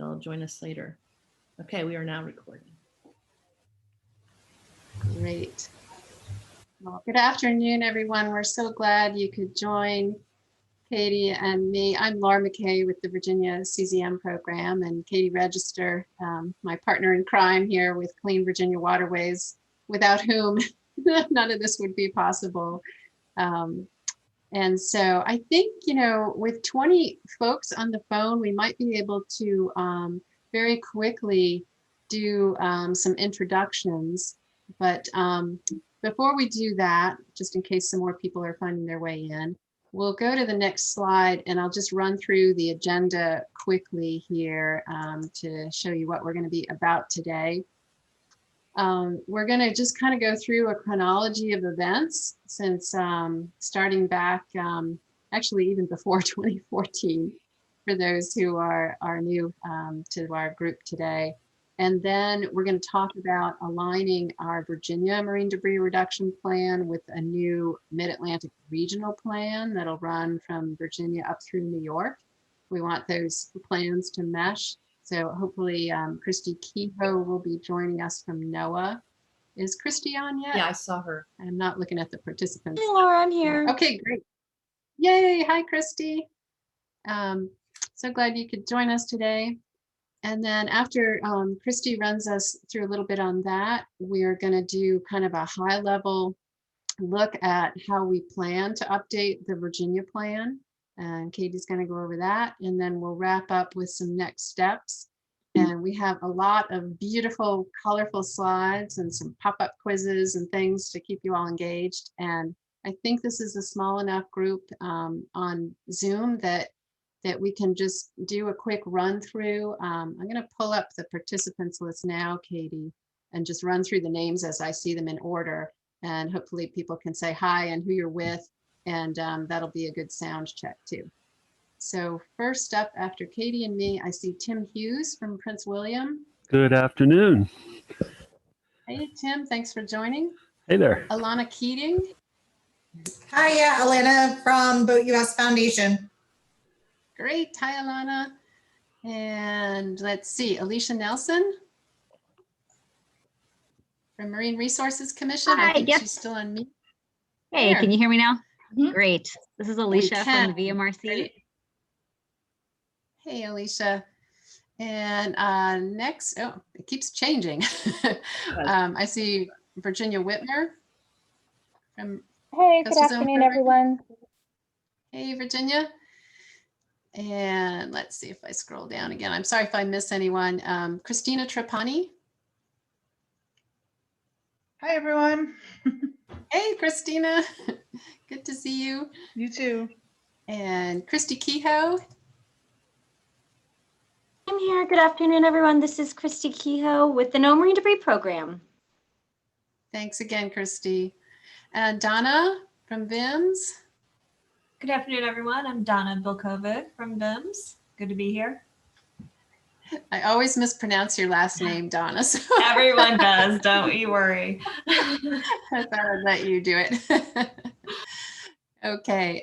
they'll join us later. Okay, we are now recording. Great. Well, good afternoon, everyone. We're so glad you could join Katie and me. I'm Laura McKay with the Virginia CZM program, and Katie Register, my partner in crime here with Clean Virginia Waterways, without whom none of this would be possible. And so I think, with 20 folks on the phone, we might be able to very quickly do some introductions. But before we do that, just in case some more people are finding their way in, we'll go to the next slide, and I'll just run through the agenda quickly here to show you what we're going to be about today. We're going to just kind of go through a chronology of events since starting back, actually even before 2014, for those who are new to our group today. And then we're going to talk about aligning our Virginia marine debris reduction plan with a new Mid-Atlantic regional plan that'll run from Virginia up through New York. We want those plans to mesh. So hopefully Christy Kehoe will be joining us from NOAA. Is Christy on yet? Yeah, I saw her. I'm not looking at the participants. Hey, Laura, I'm here. Okay, great. Yay, hi, Christy. So glad you could join us today. And then after Christy runs us through a little bit on that, we're going to do kind of a high level look at how we plan to update the Virginia plan. And Katie's going to go over that. And then we'll wrap up with some next steps. And we have a lot of beautiful, colorful slides and some pop-up quizzes and things to keep you all engaged. And I think this is a small enough group on Zoom that we can just do a quick run through. I'm going to pull up the participants list now, Katie, and just run through the names as I see them in order. And hopefully people can say hi and who you're with, and that'll be a good sound check too. So first up after Katie and me, I see Tim Hughes from Prince William. Good afternoon. Hey, Tim, thanks for joining. Hey there. Alana Keating. Hi, Alana from Boat US Foundation. Great, hi, Alana. And let's see, Alicia Nelson from Marine Resources Commission. Hi, I think yep. she's still on mute. Hey, There. can you hear me now? Mhm. Great. This is Alicia can. from the VMRC. Great. Hey, Alicia. And next, oh, it keeps changing. I see Virginia Whitmer from, Hey, good Coastal Zone afternoon, Program. everyone. hey, Virginia. And let's see if I scroll down again. I'm sorry if I miss anyone. Christina Trapani. Hi, everyone. Hey, Christina. Good to see you. You too. And Christy Kehoe. I'm here. Good afternoon, everyone. This is Christy Kehoe with the No Marine Debris Program. Thanks again, Christy. And Donna from VIMS. Good afternoon, everyone. I'm Donna Bilkovic from VIMS. Good to be here. I always mispronounce your last name, Donna. So Everyone does, don't you worry. I thought I'd let you do it. Okay,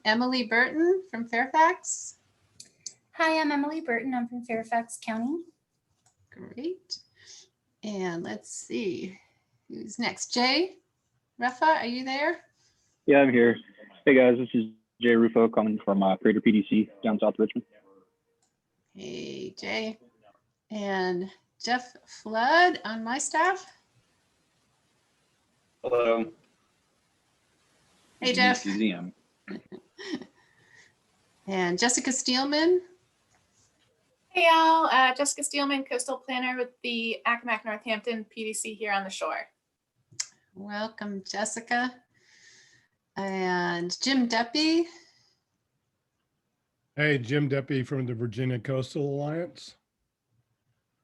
Emily Burton from Fairfax. Hi, I'm Emily Burton. I'm from Fairfax County. Great. And let's see, who's next? Jay Ruffa, are you there? Yeah, I'm here. Hey guys, this is Jay Rufo coming from Crater PDC down south of Richmond. Hey, Jay. And Jeff Flood on my staff. Hello. Hey, Jeff. Museum. And Jessica Steelman. Hey y'all, Jessica Steelman, coastal planner with the Accomack Northampton PDC here on the shore. Welcome, Jessica. And Jim Deppy. Hey, Jim Deppy from the Virginia Coastal Alliance.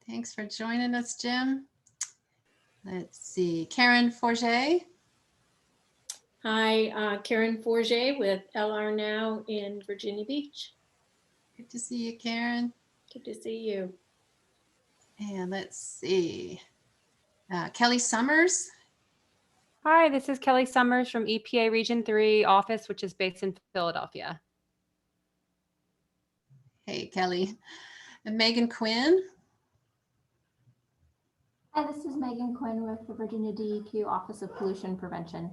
Thanks for joining us, Jim. Let's see, Karen Forget. Hi, Karen Forget with LR Now in Virginia Beach. Good to see you, Karen. Good to see you. And let's see, Kelly Summers. Hi, this is Kelly Summers from EPA Region 3 office, which is based in Philadelphia. Hey, Kelly. And Megan Quinn. Hi, this is Megan Quinn with the Virginia DEQ Office of Pollution Prevention.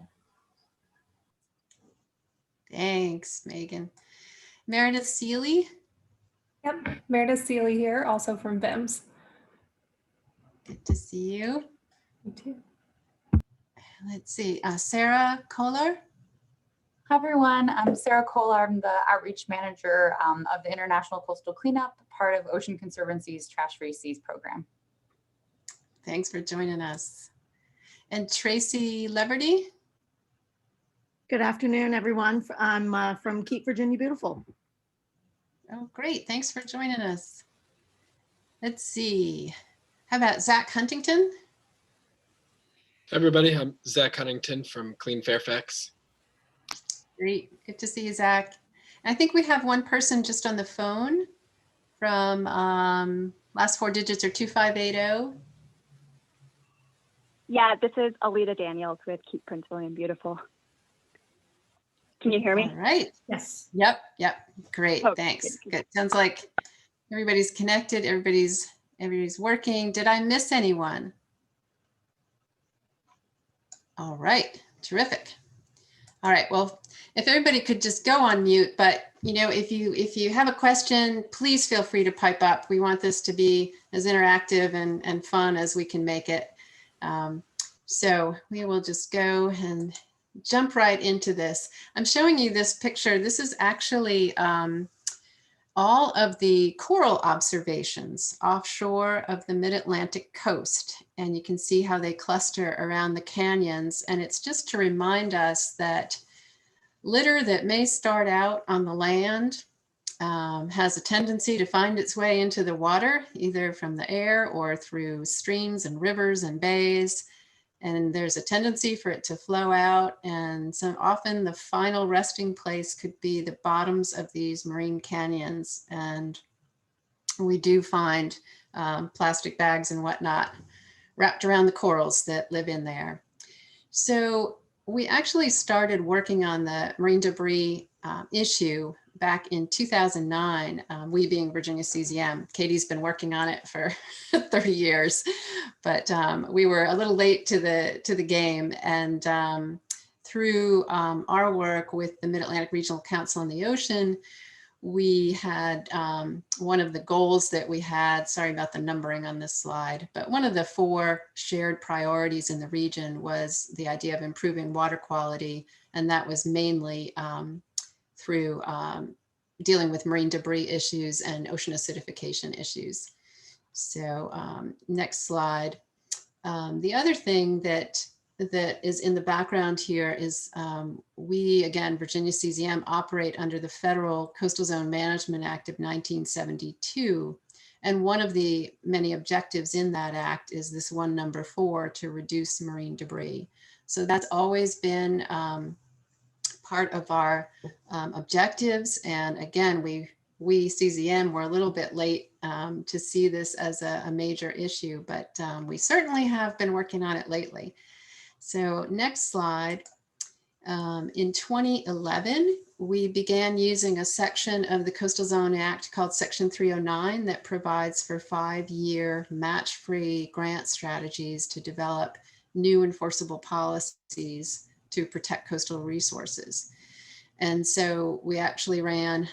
Thanks, Megan. Meredith Seeley. Yep, Meredith Seeley here, also from BIMS. Good to see you. Me too. Let's see, Sarah Kohler. Hi, everyone. I'm Sarah Kohler. I'm the outreach manager of the International Coastal Cleanup, part of Ocean Conservancy's Trash Free Seas program. Thanks for joining us. And Tracy Leverty. Good afternoon, everyone. I'm from Keep Virginia Beautiful. Oh, great. Thanks for joining us. Let's see. How about Zach Huntington? Hi, everybody. I'm Zach Huntington from Clean Fairfax. Great. Good to see you, Zach. I think we have one person just on the phone from last four digits are 2580. Yeah, this is Alita Daniels with Keep Prince William Beautiful. Can you hear me? All right. Yes. Yep. Great. Oh, Thanks. good. Good. Sounds like everybody's connected. Everybody's working. Did I miss anyone? All right. Terrific. All right. Well, if everybody could just go on mute, but if you have a question, please feel free to pipe up. We want this to be as interactive and fun as we can make it. So we will just go and jump right into this. I'm showing you this picture. This is actually all of the coral observations offshore of the mid-Atlantic coast. And you can see how they cluster around the canyons. And it's just to remind us that litter that may start out on the land has a tendency to find its way into the water, either from the air or through streams and rivers and bays. And there's a tendency for it to flow out. And so often the final resting place could be the bottoms of these marine canyons. And we do find plastic bags and whatnot wrapped around the corals that live in there. So we actually started working on the marine debris issue back in 2009, we being Virginia CZM. Katie's been working on it for 30 years, but we were a little late to the game. And through our work with the Mid-Atlantic Regional Council on the Ocean, we had one of the goals that we had, sorry about the numbering on this slide, but one of the 4 shared priorities in the region was the idea of improving water quality. And that was mainly through dealing with marine debris issues and ocean acidification issues. So next slide. The other thing that is in the background here is we, again, Virginia CZM, operate under the Federal Coastal Zone Management Act of 1972. And one of the many objectives in that act is this one, number 4, to reduce marine debris. So that's always been part of our objectives. And again, we CZM were a little bit late to see this as a major issue, but we certainly have been working on it lately. So next slide. In 2011, we began using a section of the Coastal Zone Act called Section 309 that provides for 5-year match-free grant strategies to develop new enforceable policies to protect coastal resources. And so we actually ran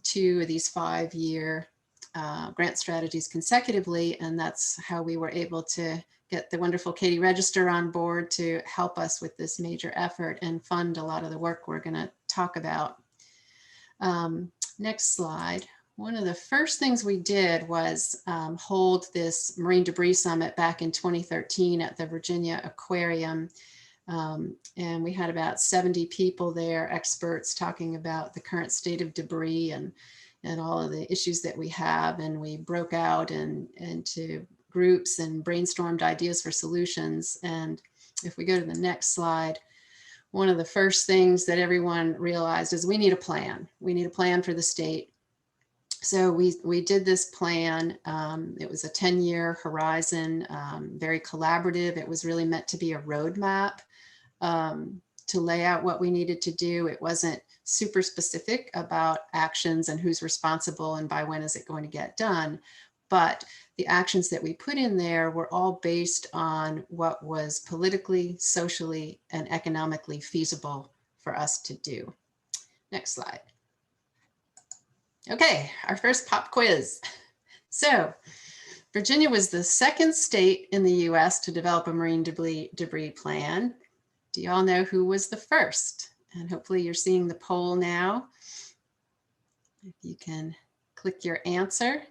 2 of these 5-year grant strategies consecutively, and that's how we were able to get the wonderful Katie Register on board to help us with this major effort and fund a lot of the work we're going to talk about. Next slide. One of the first things we did was hold this Marine Debris Summit back in 2013 at the Virginia Aquarium. And we had about 70 people there, experts, talking about the current state of debris and all of the issues that we have. And we broke out into groups and brainstormed ideas for solutions. And if we go to the next slide, one of the first things that everyone realized is we need a plan. We need a plan for the state. So we did this plan. It was a 10-year horizon, very collaborative. It was really meant to be a roadmap to lay out what we needed to do. It wasn't super specific about actions and who's responsible and by when is it going to get done. But the actions that we put in there were all based on what was politically, socially, and economically feasible for us to do. Next slide. Okay, our first pop quiz. So Virginia was the second state in the US to develop a marine debris plan. Do you all know who was the first? And hopefully you're seeing the poll now. If you can click your answer,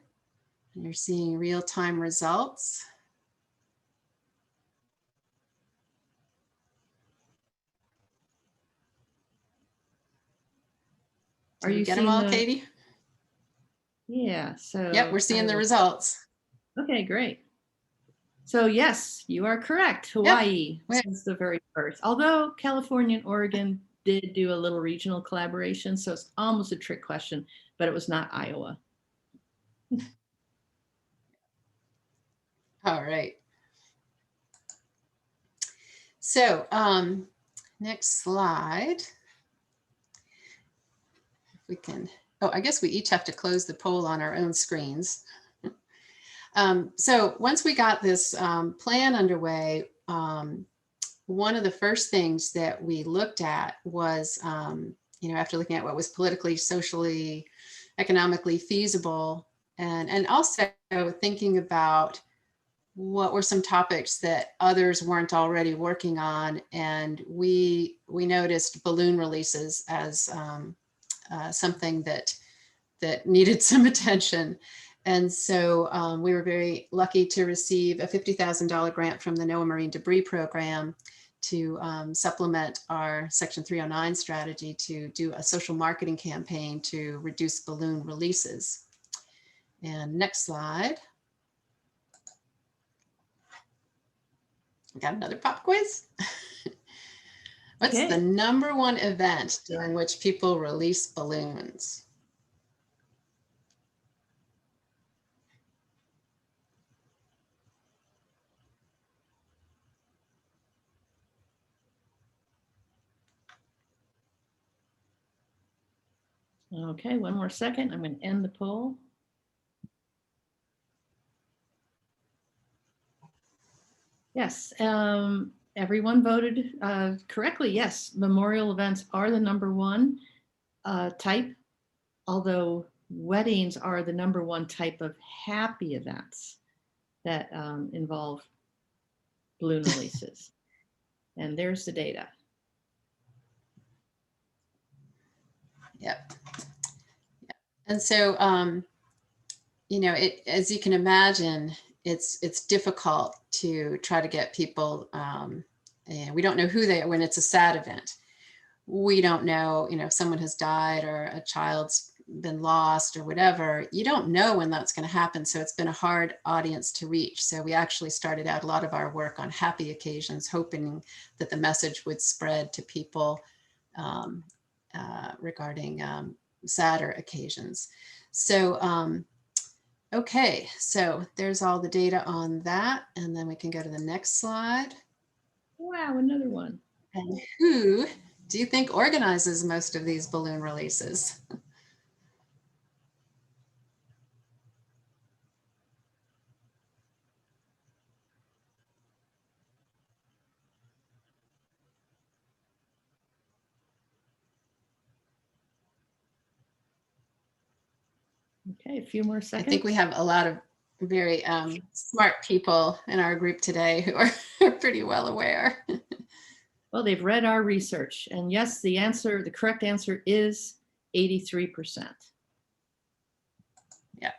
and you're seeing real-time results. Are you get them seeing all, the- Katie? Yeah, so. Yep, we're seeing I the will- results. Okay, great. So yes, you are correct. Hawaii was the very first. Although California and Oregon did do a little regional collaboration, so it's almost a trick question, but it was not Iowa. All right. So next slide. If we can, oh, I guess we each have to close the poll on our own screens. So once we got this plan underway, one of the first things that we looked at was, after looking at what was politically, socially, economically feasible, and also thinking about what were some topics that others weren't already working on. And we noticed balloon releases as something that needed some attention. And so we were very lucky to receive a $50,000 grant from the NOAA Marine Debris Program to supplement our Section 309 strategy to do a social marketing campaign to reduce balloon releases. And next slide. Got another pop quiz. What's the #1 event during which people release balloons? Okay, one more second. I'm going to end the poll. Yes, everyone voted correctly. Yes, memorial events are the #1 type, although weddings are the #1 type of happy events that involve balloon releases. And there's the data. Yep. And so, as you can imagine, it's difficult to try to get people, and we don't know who they are when it's a sad event. We don't know, if someone has died or a child's been lost or whatever, you don't know when that's going to happen. So it's been a hard audience to reach. So we actually started out a lot of our work on happy occasions, hoping that the message would spread to people regarding sadder occasions. So, okay, so there's all the data on that. And then we can go to the next slide. Wow, another one. And who do you think organizes most of these balloon releases? Okay, a few more seconds. I think we have a lot of very smart people in our group today who are pretty well aware. Well, they've read our research, and yes, the correct answer is 83%. Yeah.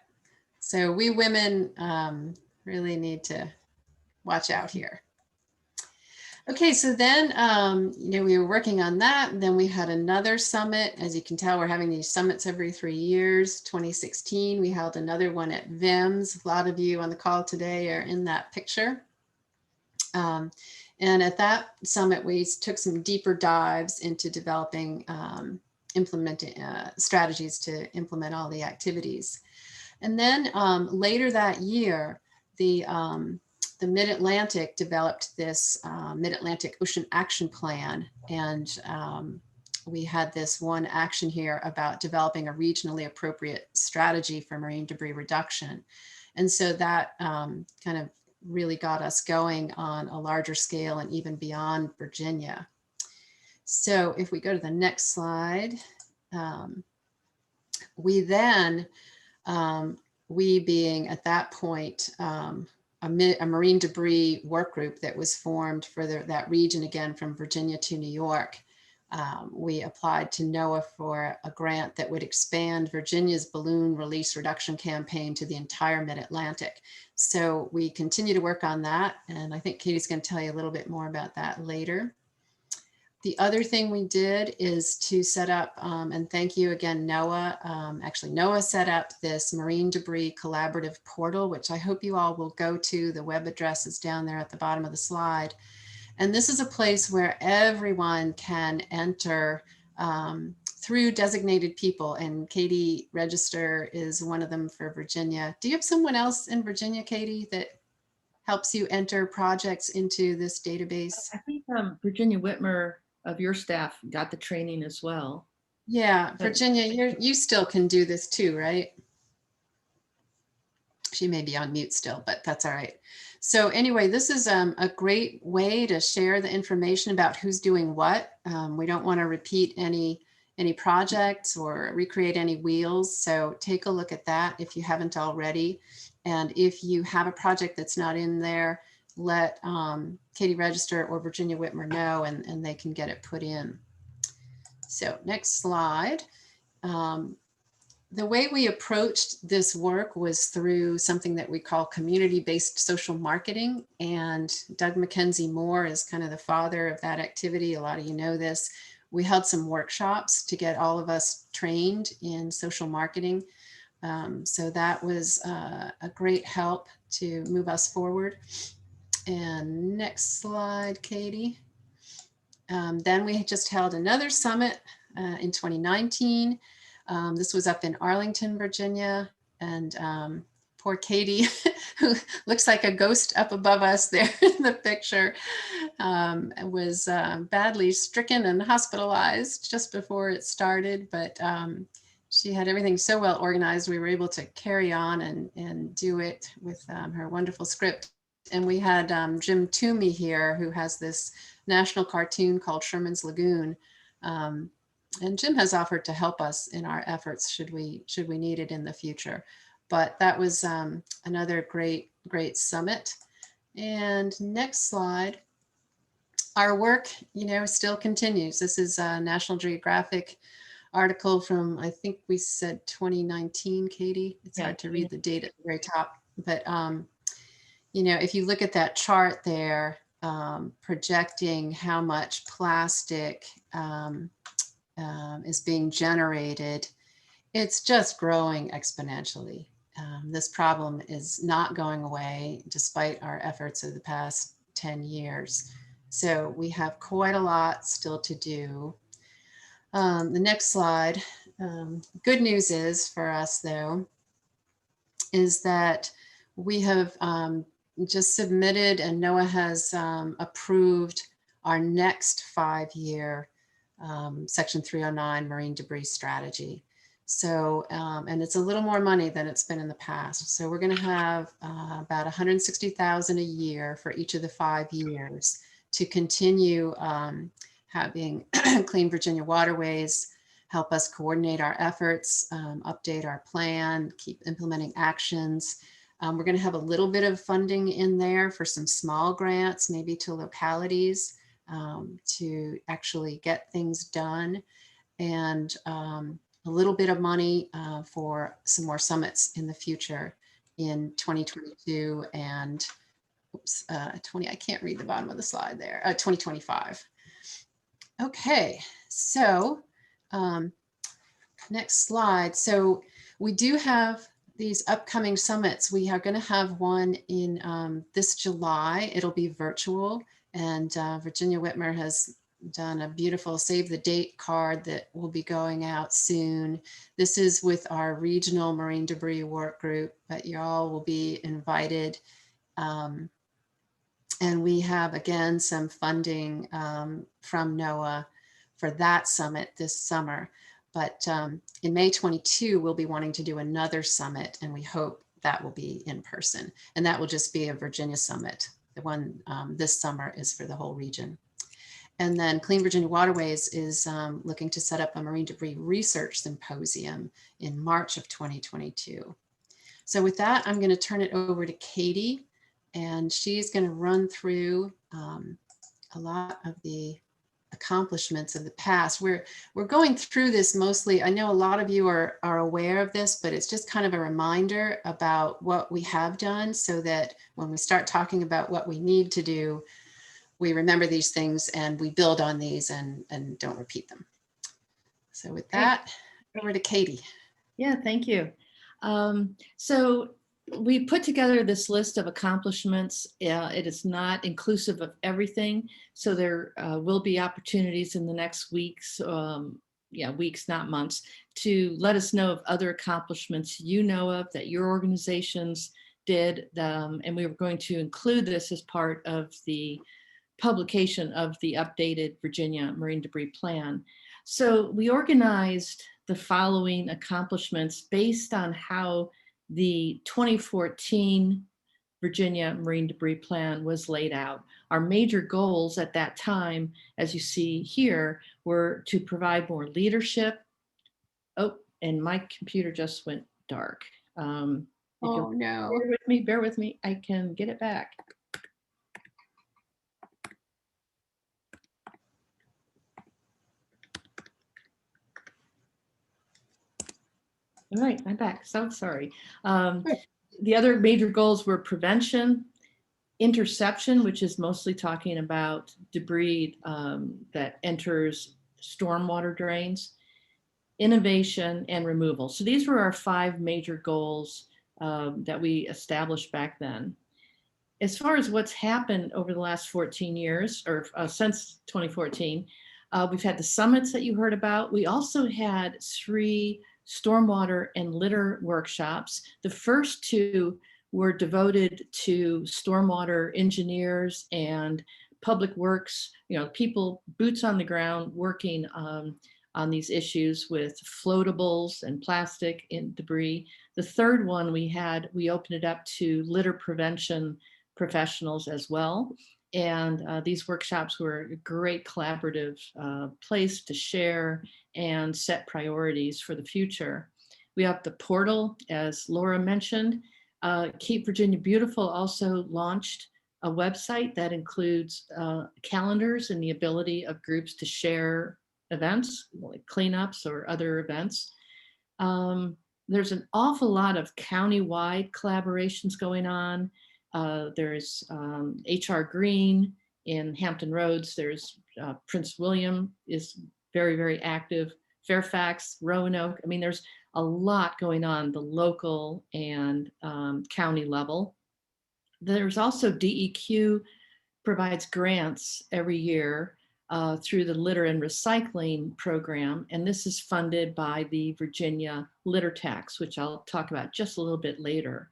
So we women really need to watch out here. Okay, so then, we were working on that. And then we had another summit. As you can tell, we're having these summits every 3 years. 2016, we held another one at VIMS. A lot of you on the call today are in that picture. And at that summit, we took some deeper dives into developing implementing strategies to implement all the activities. And then later that year, the the Mid-Atlantic developed this Mid-Atlantic Ocean Action Plan. And we had this one action here about developing a regionally appropriate strategy for marine debris reduction. And so that kind of really got us going on a larger scale and even beyond Virginia. So if we go to the next slide, we then, we being at that point, a marine debris work group that was formed for that region, again, from Virginia to New York. We applied to NOAA for a grant that would expand Virginia's balloon release reduction campaign to the entire mid-Atlantic. So we continue to work on that. And I think Katie's going to tell you a little bit more about that later. The other thing we did is to set up, and thank you again, NOAA. Actually, NOAA set up this marine debris collaborative portal, which I hope you all will go to. The web address is down there at the bottom of the slide. And this is a place where everyone can enter through designated people. And Katie Register is one of them for Virginia. Do you have someone else in Virginia, Katie, that helps you enter projects into this database? I think Virginia Whitmer of your staff got the training as well. Yeah, Virginia, you still can do this too, right? She may be on mute still, but that's all right. So anyway, this is a great way to share the information about who's doing what. We don't want to repeat any projects or recreate any wheels. So take a look at that if you haven't already. And if you have a project that's not in there, let Katie Register or Virginia Whitmer know, and they can get it put in. So next slide. The way we approached this work was through something that we call community-based social marketing. And Doug Mackenzie Moore is kind of the father of that activity. A lot of you know this. We held some workshops to get all of us trained in social marketing. So that was a great help to move us forward. And next slide, Katie. Then we just held another summit in 2019. This was up in Arlington, Virginia, and poor Katie, who looks like a ghost up above us there in the picture, was badly stricken and hospitalized just before it started, but she had everything so well organized, we were able to carry on and do it with her wonderful script. And we had Jim Toomey here, who has this national cartoon called Sherman's Lagoon. And Jim has offered to help us in our efforts should we need it in the future. But that was another great summit. And next slide. Our work, still continues. This is a National Geographic article from, I think we said 2019, Katie. It's hard to read the date at the very top. But, if you look at that chart there, projecting how much plastic is being generated, it's just growing exponentially. This problem is not going away despite our efforts of the past 10 years. So we have quite a lot still to do. The next slide. Good news is for us though, is that we have just submitted and NOAA has approved our next 5-year Section 309 marine debris strategy. So, and it's a little more money than it's been in the past. So we're going to have about $160,000 a year for each of the 5 years to continue having Clean Virginia Waterways help us coordinate our efforts, update our plan, keep implementing actions. We're going to have a little bit of funding in there for some small grants, maybe to localities to actually get things done, and a little bit of money for some more summits in the future in 2022 and I can't read the bottom of the slide there, 2025. Okay, so next slide. So we do have these upcoming summits. We are going to have one in this July. It'll be virtual, and Virginia Whitmer has done a beautiful save the date card that will be going out soon. This is with our regional marine debris work group, but you all will be invited And we have, again, some funding from NOAA for that summit this summer. But in May 22, we'll be wanting to do another summit, and we hope that will be in person. And that will just be a Virginia summit. The one this summer is for the whole region. And then Clean Virginia Waterways is looking to set up a marine debris research symposium in March of 2022. So with that, I'm going to turn it over to Katie, and she's going to run through a lot of the accomplishments of the past. We're going through this mostly. I know a lot of you are aware of this, but it's just kind of a reminder about what we have done so that when we start talking about what we need to do, we remember these things and we build on these and don't repeat them. So with that, over to Katie. Yeah, thank you. So we put together this list of accomplishments. It is not inclusive of everything. So there will be opportunities in the next weeks, weeks, not months, to let us know of other accomplishments you know of that your organizations did. And we were going to include this as part of the publication of the updated Virginia Marine Debris Plan. So we organized the following accomplishments based on how the 2014 Virginia Marine Debris Plan was laid out. Our major goals at that time, as you see here, were to provide more leadership. Oh, and my computer just went dark. Oh no. Bear with me, I can get it back. All right, I'm back. So sorry. The other major goals were prevention, interception, which is mostly talking about debris that enters stormwater drains, innovation, and removal. So these were our 5 major goals that we established back then. As far as what's happened over the last 14 years, or since 2014, we've had the summits that you heard about. We also had 3 stormwater and litter workshops. The first 2 were devoted to stormwater engineers and public works, people boots on the ground working on these issues with floatables and plastic and debris. The third one we opened it up to litter prevention professionals as well. And these workshops were a great collaborative place to share and set priorities for the future. We have the portal, as Laura mentioned. Keep Virginia Beautiful also launched a website that includes calendars and the ability of groups to share events, like cleanups or other events. There's an awful lot of county-wide collaborations going on. There's HR Green in Hampton Roads. There's Prince William is very, very active. Fairfax, Roanoke. I mean, there's a lot going on the local and county level. There's also DEQ provides grants every year through the Litter and Recycling Program. And this is funded by the Virginia Litter Tax, which I'll talk about just a little bit later.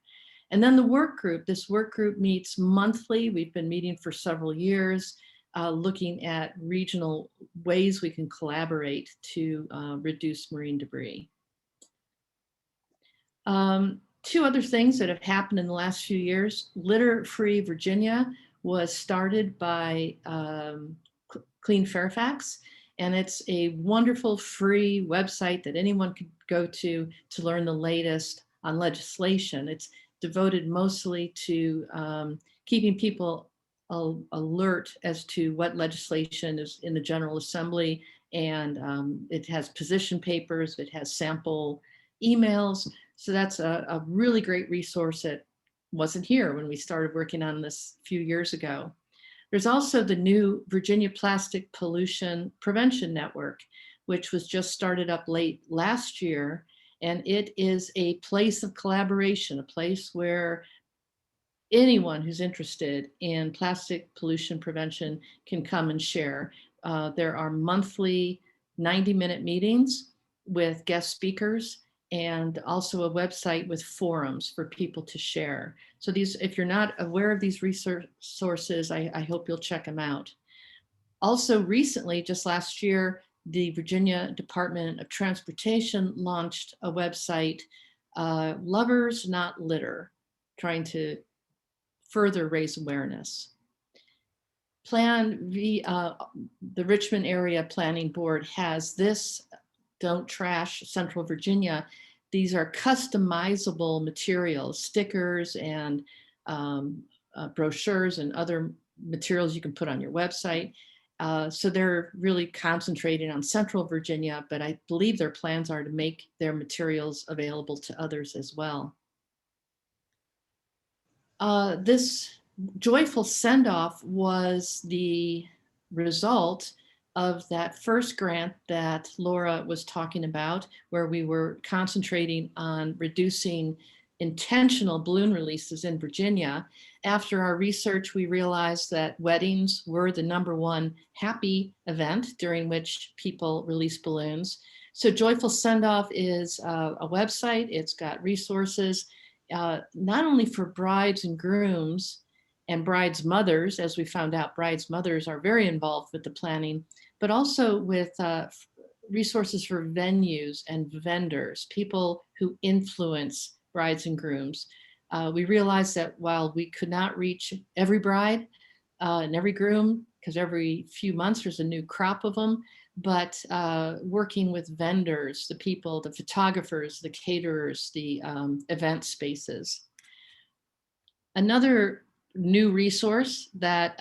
And then the work group, this work group meets monthly. We've been meeting for several years, looking at regional ways we can collaborate to reduce marine debris. 2 other things that have happened in the last few years. Litter Free Virginia was started by Clean Fairfax, and it's a wonderful free website that anyone could go to learn the latest on legislation. It's devoted mostly to keeping people alert as to what legislation is in the General Assembly, and it has position papers, it has sample emails. So that's a really great resource that wasn't here when we started working on this a few years ago. There's also the new Virginia Plastic Pollution Prevention Network, which was just started up late last year. And it is a place of collaboration, a place where anyone who's interested in plastic pollution prevention can come and share. There are monthly 90-minute meetings with guest speakers, and also a website with forums for people to share. So these, if you're not aware of these resources, I hope you'll check them out. Also recently, just last year, the Virginia Department of Transportation launched a website, Lovers Not Litter, trying to further raise awareness. The Richmond Area Planning Board has this Don't Trash Central Virginia. These are customizable materials, stickers and brochures and other materials you can put on your website. So they're really concentrating on Central Virginia, but I believe their plans are to make their materials available to others as well. This joyful send-off was the result of that first grant that Laura was talking about, where we were concentrating on reducing intentional balloon releases in Virginia. After our research, we realized that weddings were the #1 happy event during which people release balloons. So Joyful Send-Off is a website. It's got resources, not only for brides and grooms and brides' mothers, as we found out, brides' mothers are very involved with the planning, but also with resources for venues and vendors, people who influence brides and grooms. We realized that while we could not reach every bride and every groom, because every few months there's a new crop of them, but working with vendors, the people, the photographers, the caterers, the event spaces. Another new resource that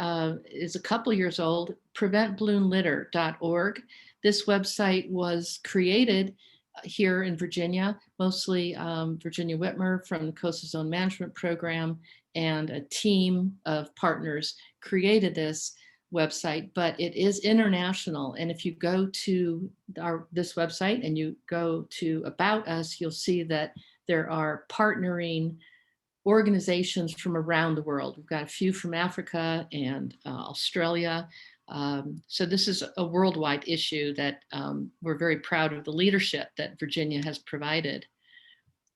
is a couple years old, preventballoonlitter.org. This website was created here in Virginia, mostly Virginia Whitmer from the Coastal Zone Management Program and a team of partners created this website, but it is international. And if you go to this website and you go to About Us, you'll see that there are partnering organizations from around the world. We've got a few from Africa and Australia. So this is a worldwide issue that we're very proud of the leadership that Virginia has provided.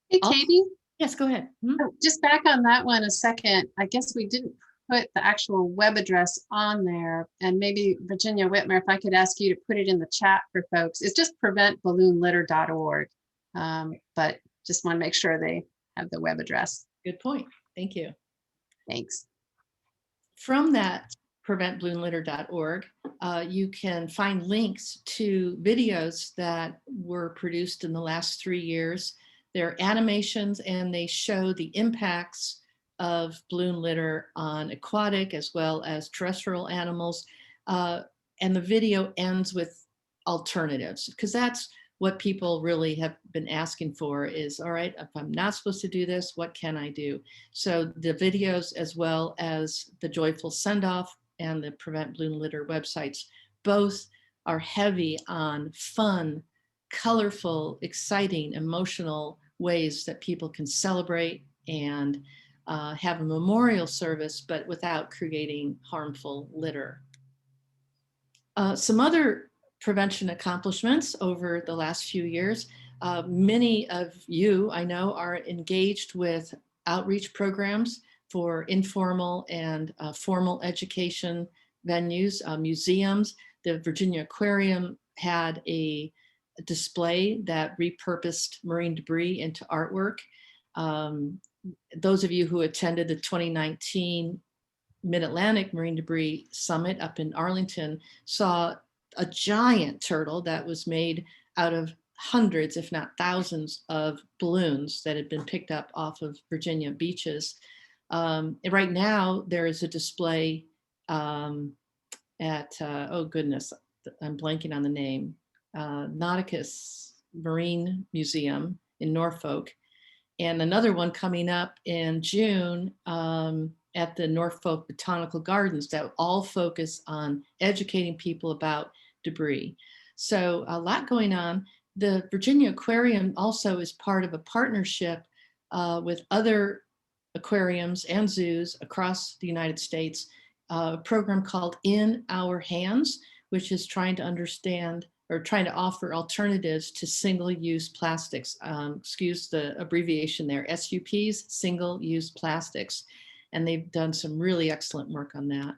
Hey, Katie? Yes, go ahead. Just back on that one a second. I guess we didn't put the actual web address on there, and maybe Virginia Whitmer, if I could ask you to put it in the chat for folks. It's just preventballoonlitter.org, but just want to make sure they have the web address. Good point. Thank you. Thanks. From that preventballoonlitter.org, you can find links to videos that were produced in the last 3 years. They're animations and they show the impacts of balloon litter on aquatic as well as terrestrial animals. And the video ends with alternatives, because that's what people really have been asking for is, all right, if I'm not supposed to do this, what can I do? So the videos as well as the Joyful Send-Off and the Prevent Balloon Litter websites, both are heavy on fun, colorful, exciting, emotional ways that people can celebrate and have a memorial service, but without creating harmful litter. Some other prevention accomplishments over the last few years. Many of you, I know, are engaged with outreach programs for informal and formal education venues, museums. The Virginia Aquarium had a display that repurposed marine debris into artwork. Those of you who attended the 2019 Mid-Atlantic Marine Debris Summit up in Arlington saw a giant turtle that was made out of hundreds, if not thousands, of balloons that had been picked up off of Virginia beaches. Right now, there is a display at, oh goodness, I'm blanking on the name, Nauticus Marine Museum in Norfolk, and another one coming up in June at the Norfolk Botanical Gardens that all focus on educating people about debris. So a lot going on. The Virginia Aquarium also is part of a partnership with other aquariums and zoos across the United States, a program called In Our Hands, which is trying to understand or trying to offer alternatives to single-use plastics. Excuse the abbreviation there, SUPs, single-use plastics. And they've done some really excellent work on that.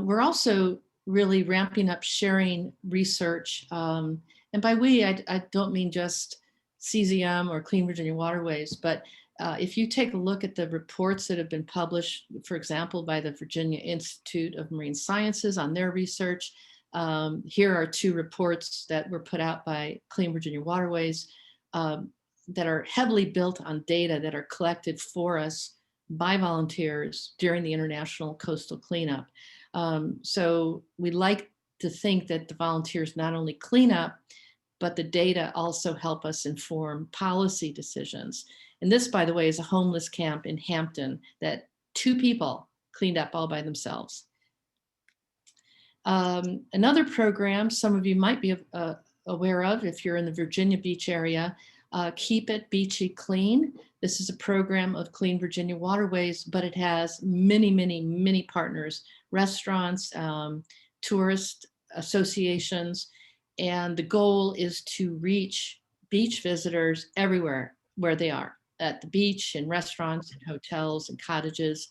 We're also really ramping up sharing research. And by we, I don't mean just CZM or Clean Virginia Waterways, but if you take a look at the reports that have been published, for example, by the Virginia Institute of Marine Sciences on their research, here are 2 reports that were put out by Clean Virginia Waterways that are heavily built on data that are collected for us by volunteers during the International Coastal Cleanup. So we like to think that the volunteers not only clean up, but the data also help us inform policy decisions. And this, by the way, is a homeless camp in Hampton that 2 people cleaned up all by themselves. Another program some of you might be aware of if you're in the Virginia Beach area, Keep It Beachy Clean. This is a program of Clean Virginia Waterways, but it has many, many, many partners, restaurants, tourist associations, and the goal is to reach beach visitors everywhere where they are, at the beach, in restaurants, in hotels, and cottages,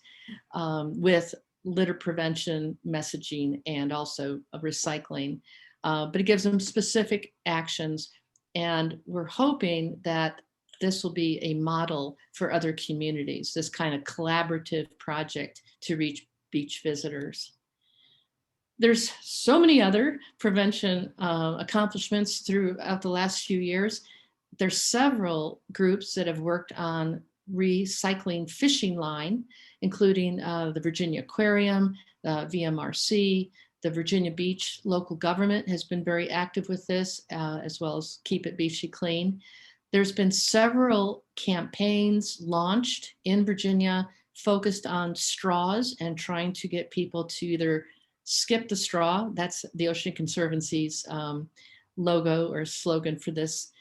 with litter prevention messaging and also recycling. But it gives them specific actions, and we're hoping that this will be a model for other communities, this kind of collaborative project to reach beach visitors. There's so many other prevention accomplishments throughout the last few years. There's several groups that have worked on recycling fishing line, including the Virginia Aquarium, VMRC, the Virginia Beach local government has been very active with this, as well as Keep It Beachy Clean. There's been several campaigns launched in Virginia focused on straws and trying to get people to either skip the straw. That's the Ocean Conservancy's logo or slogan for this.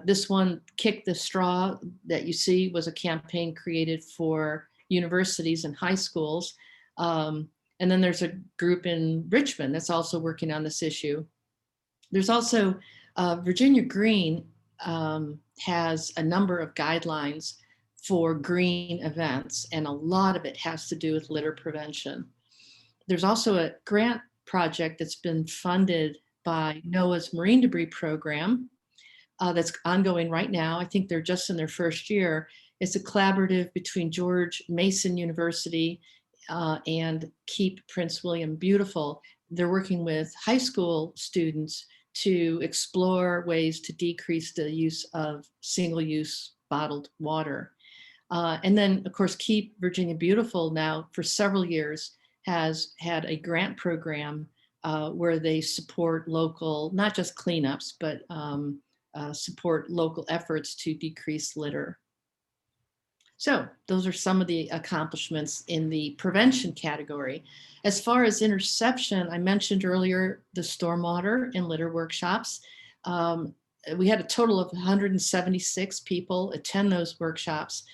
This one, Kick the Straw, that you see was a campaign created for universities and high schools. And then there's a group in Richmond that's also working on this issue. There's also Virginia Green has a number of guidelines for green events, and a lot of it has to do with litter prevention. There's also a grant project that's been funded by NOAA's Marine Debris Program that's ongoing right now. I think they're just in their first year. It's a collaborative between George Mason University and Keep Prince William Beautiful. They're working with high school students to explore ways to decrease the use of single-use bottled water. And then, of course, Keep Virginia Beautiful now for several years has had a grant program where they support local, not just cleanups, but support local efforts to decrease litter. So those are some of the accomplishments in the prevention category. As far as interception, I mentioned earlier the stormwater and litter workshops. We had a total of 176 people attend those workshops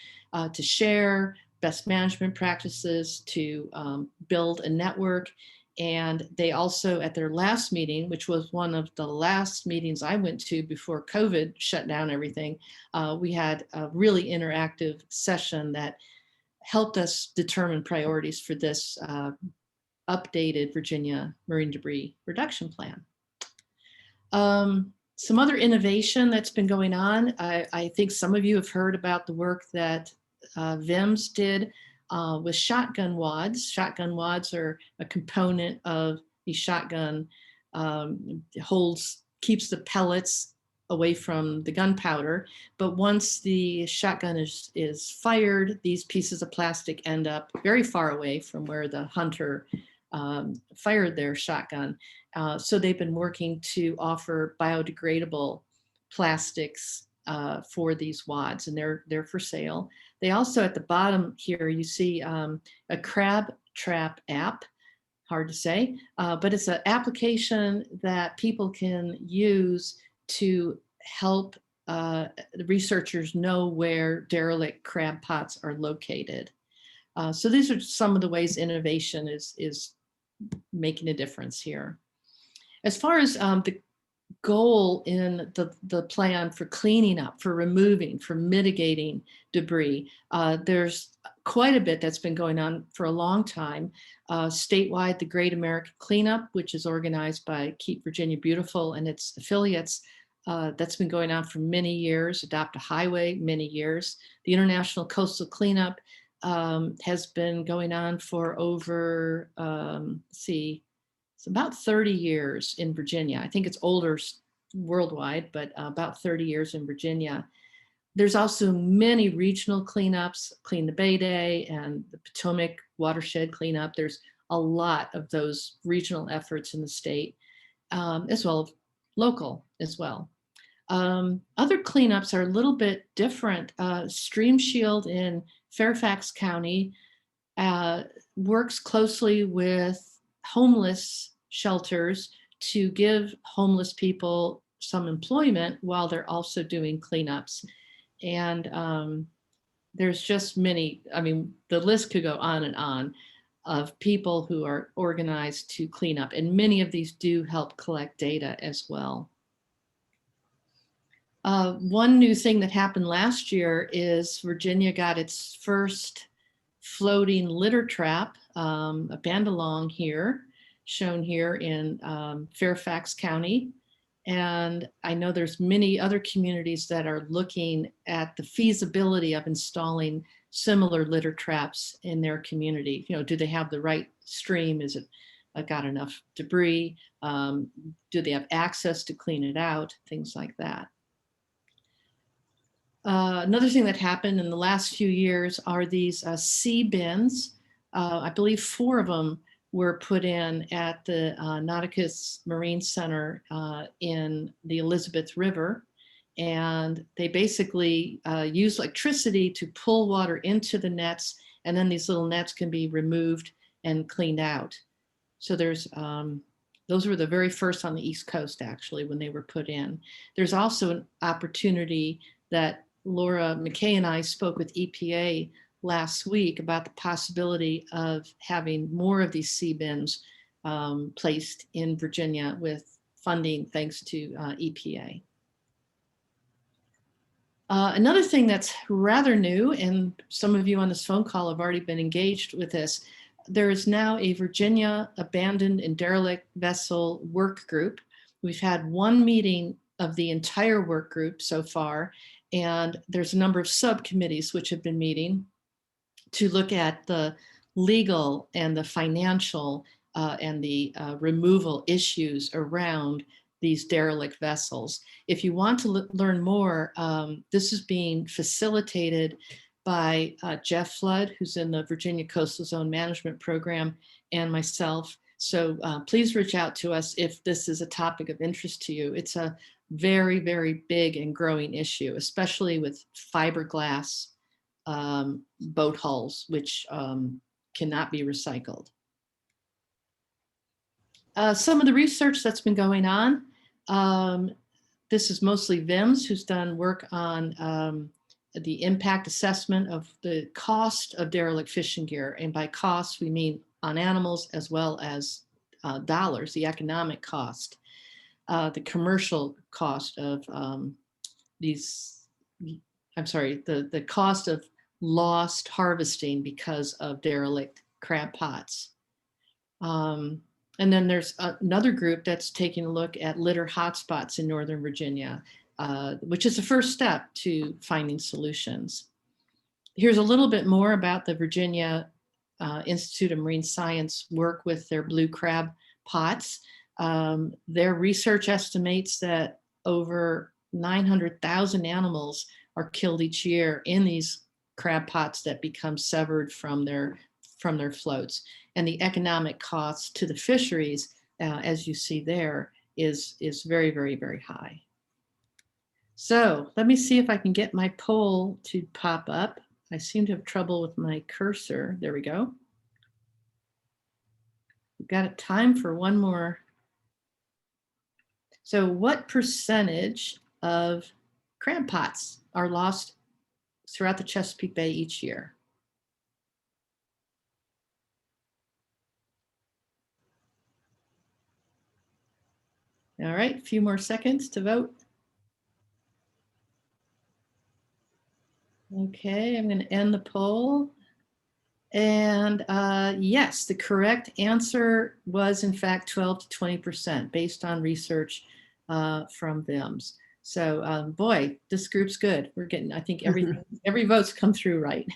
to share best management practices, to build a network. And they also, at their last meeting, which was one of the last meetings I went to before COVID shut down everything, we had a really interactive session that helped us determine priorities for this updated Virginia Marine Debris Reduction Plan. Some other innovation that's been going on, I think some of you have heard about the work that VIMS did with shotgun wads. Shotgun wads are a component of the shotgun, keeps the pellets away from the gunpowder. But once the shotgun is fired, these pieces of plastic end up very far away from where the hunter fired their shotgun. So they've been working to offer biodegradable plastics for these wads, and they're for sale. They also, at the bottom here, you see a crab trap app, hard to say, but it's an application that people can use to help the researchers know where derelict crab pots are located. So these are some of the ways innovation is making a difference here. As far as the goal in the plan for cleaning up, for removing, for mitigating debris, there's quite a bit that's been going on for a long time. Statewide, the Great American Cleanup, which is organized by Keep Virginia Beautiful and its affiliates, that's been going on for many years. Adopt a Highway, many years. The International Coastal Cleanup has been going on for over, it's about 30 years in Virginia. I think it's older worldwide, but about 30 years in Virginia. There's also many regional cleanups, Clean the Bay Day and the Potomac Watershed Cleanup. There's a lot of those regional efforts in the state, as well as local as well. Other cleanups are a little bit different. Stream Shield in Fairfax County works closely with homeless shelters to give homeless people some employment while they're also doing cleanups. And there's just many, I mean, the list could go on and on of people who are organized to clean up, and many of these do help collect data as well. One new thing that happened last year is Virginia got its first floating litter trap, a bandalong here, shown here in Fairfax County. And I know there's many other communities that are looking at the feasibility of installing similar litter traps in their community. You know, do they have the right stream? Is it got enough debris? Do they have access to clean it out? Things like that. Another thing that happened in the last few years are these sea bins. I believe 4 of them were put in at the Nauticus Marine Center in the Elizabeth River. And they basically use electricity to pull water into the nets, and then these little nets can be removed and cleaned out. So there's, those were the very first on the East Coast, actually, when they were put in. There's also an opportunity that Laura McKay and I spoke with EPA last week about the possibility of having more of these sea bins placed in Virginia with funding thanks to EPA. Another thing that's rather new, and some of you on this phone call have already been engaged with this, there is now a Virginia Abandoned and Derelict Vessel Work Group. We've had one meeting of the entire work group so far, and there's a number of subcommittees which have been meeting to look at the legal and the financial and the removal issues around these derelict vessels. If you want to learn more, this is being facilitated by Jeff Flood, who's in the Virginia Coastal Zone Management Program, and myself. So please reach out to us if this is a topic of interest to you. It's a very, very big and growing issue, especially with fiberglass boat hulls, which cannot be recycled. Some of the research that's been going on, this is mostly VIMS, who's done work on the impact assessment of the cost of derelict fishing gear. And by cost, we mean on animals as well as dollars, the economic cost, the commercial cost of the cost of lost harvesting because of derelict crab pots. And then there's another group that's taking a look at litter hotspots in Northern Virginia, which is the first step to finding solutions. Here's a little bit more about the Virginia Institute of Marine Science work with their blue crab pots. Their research estimates that over 900,000 animals are killed each year in these crab pots that become severed from their floats. And the economic cost to the fisheries, as you see there, is very, very, very high. So let me see if I can get my poll to pop up. I seem to have trouble with my cursor. There we go. We've got time for one more. So what percentage of crab pots are lost throughout the Chesapeake Bay each year? All right, a few more seconds to vote. Okay, I'm going to end the poll. And yes, the correct answer was in fact 12 to 20% based on research from VIMS. So boy, this group's good. We're getting, I think every vote's come through right.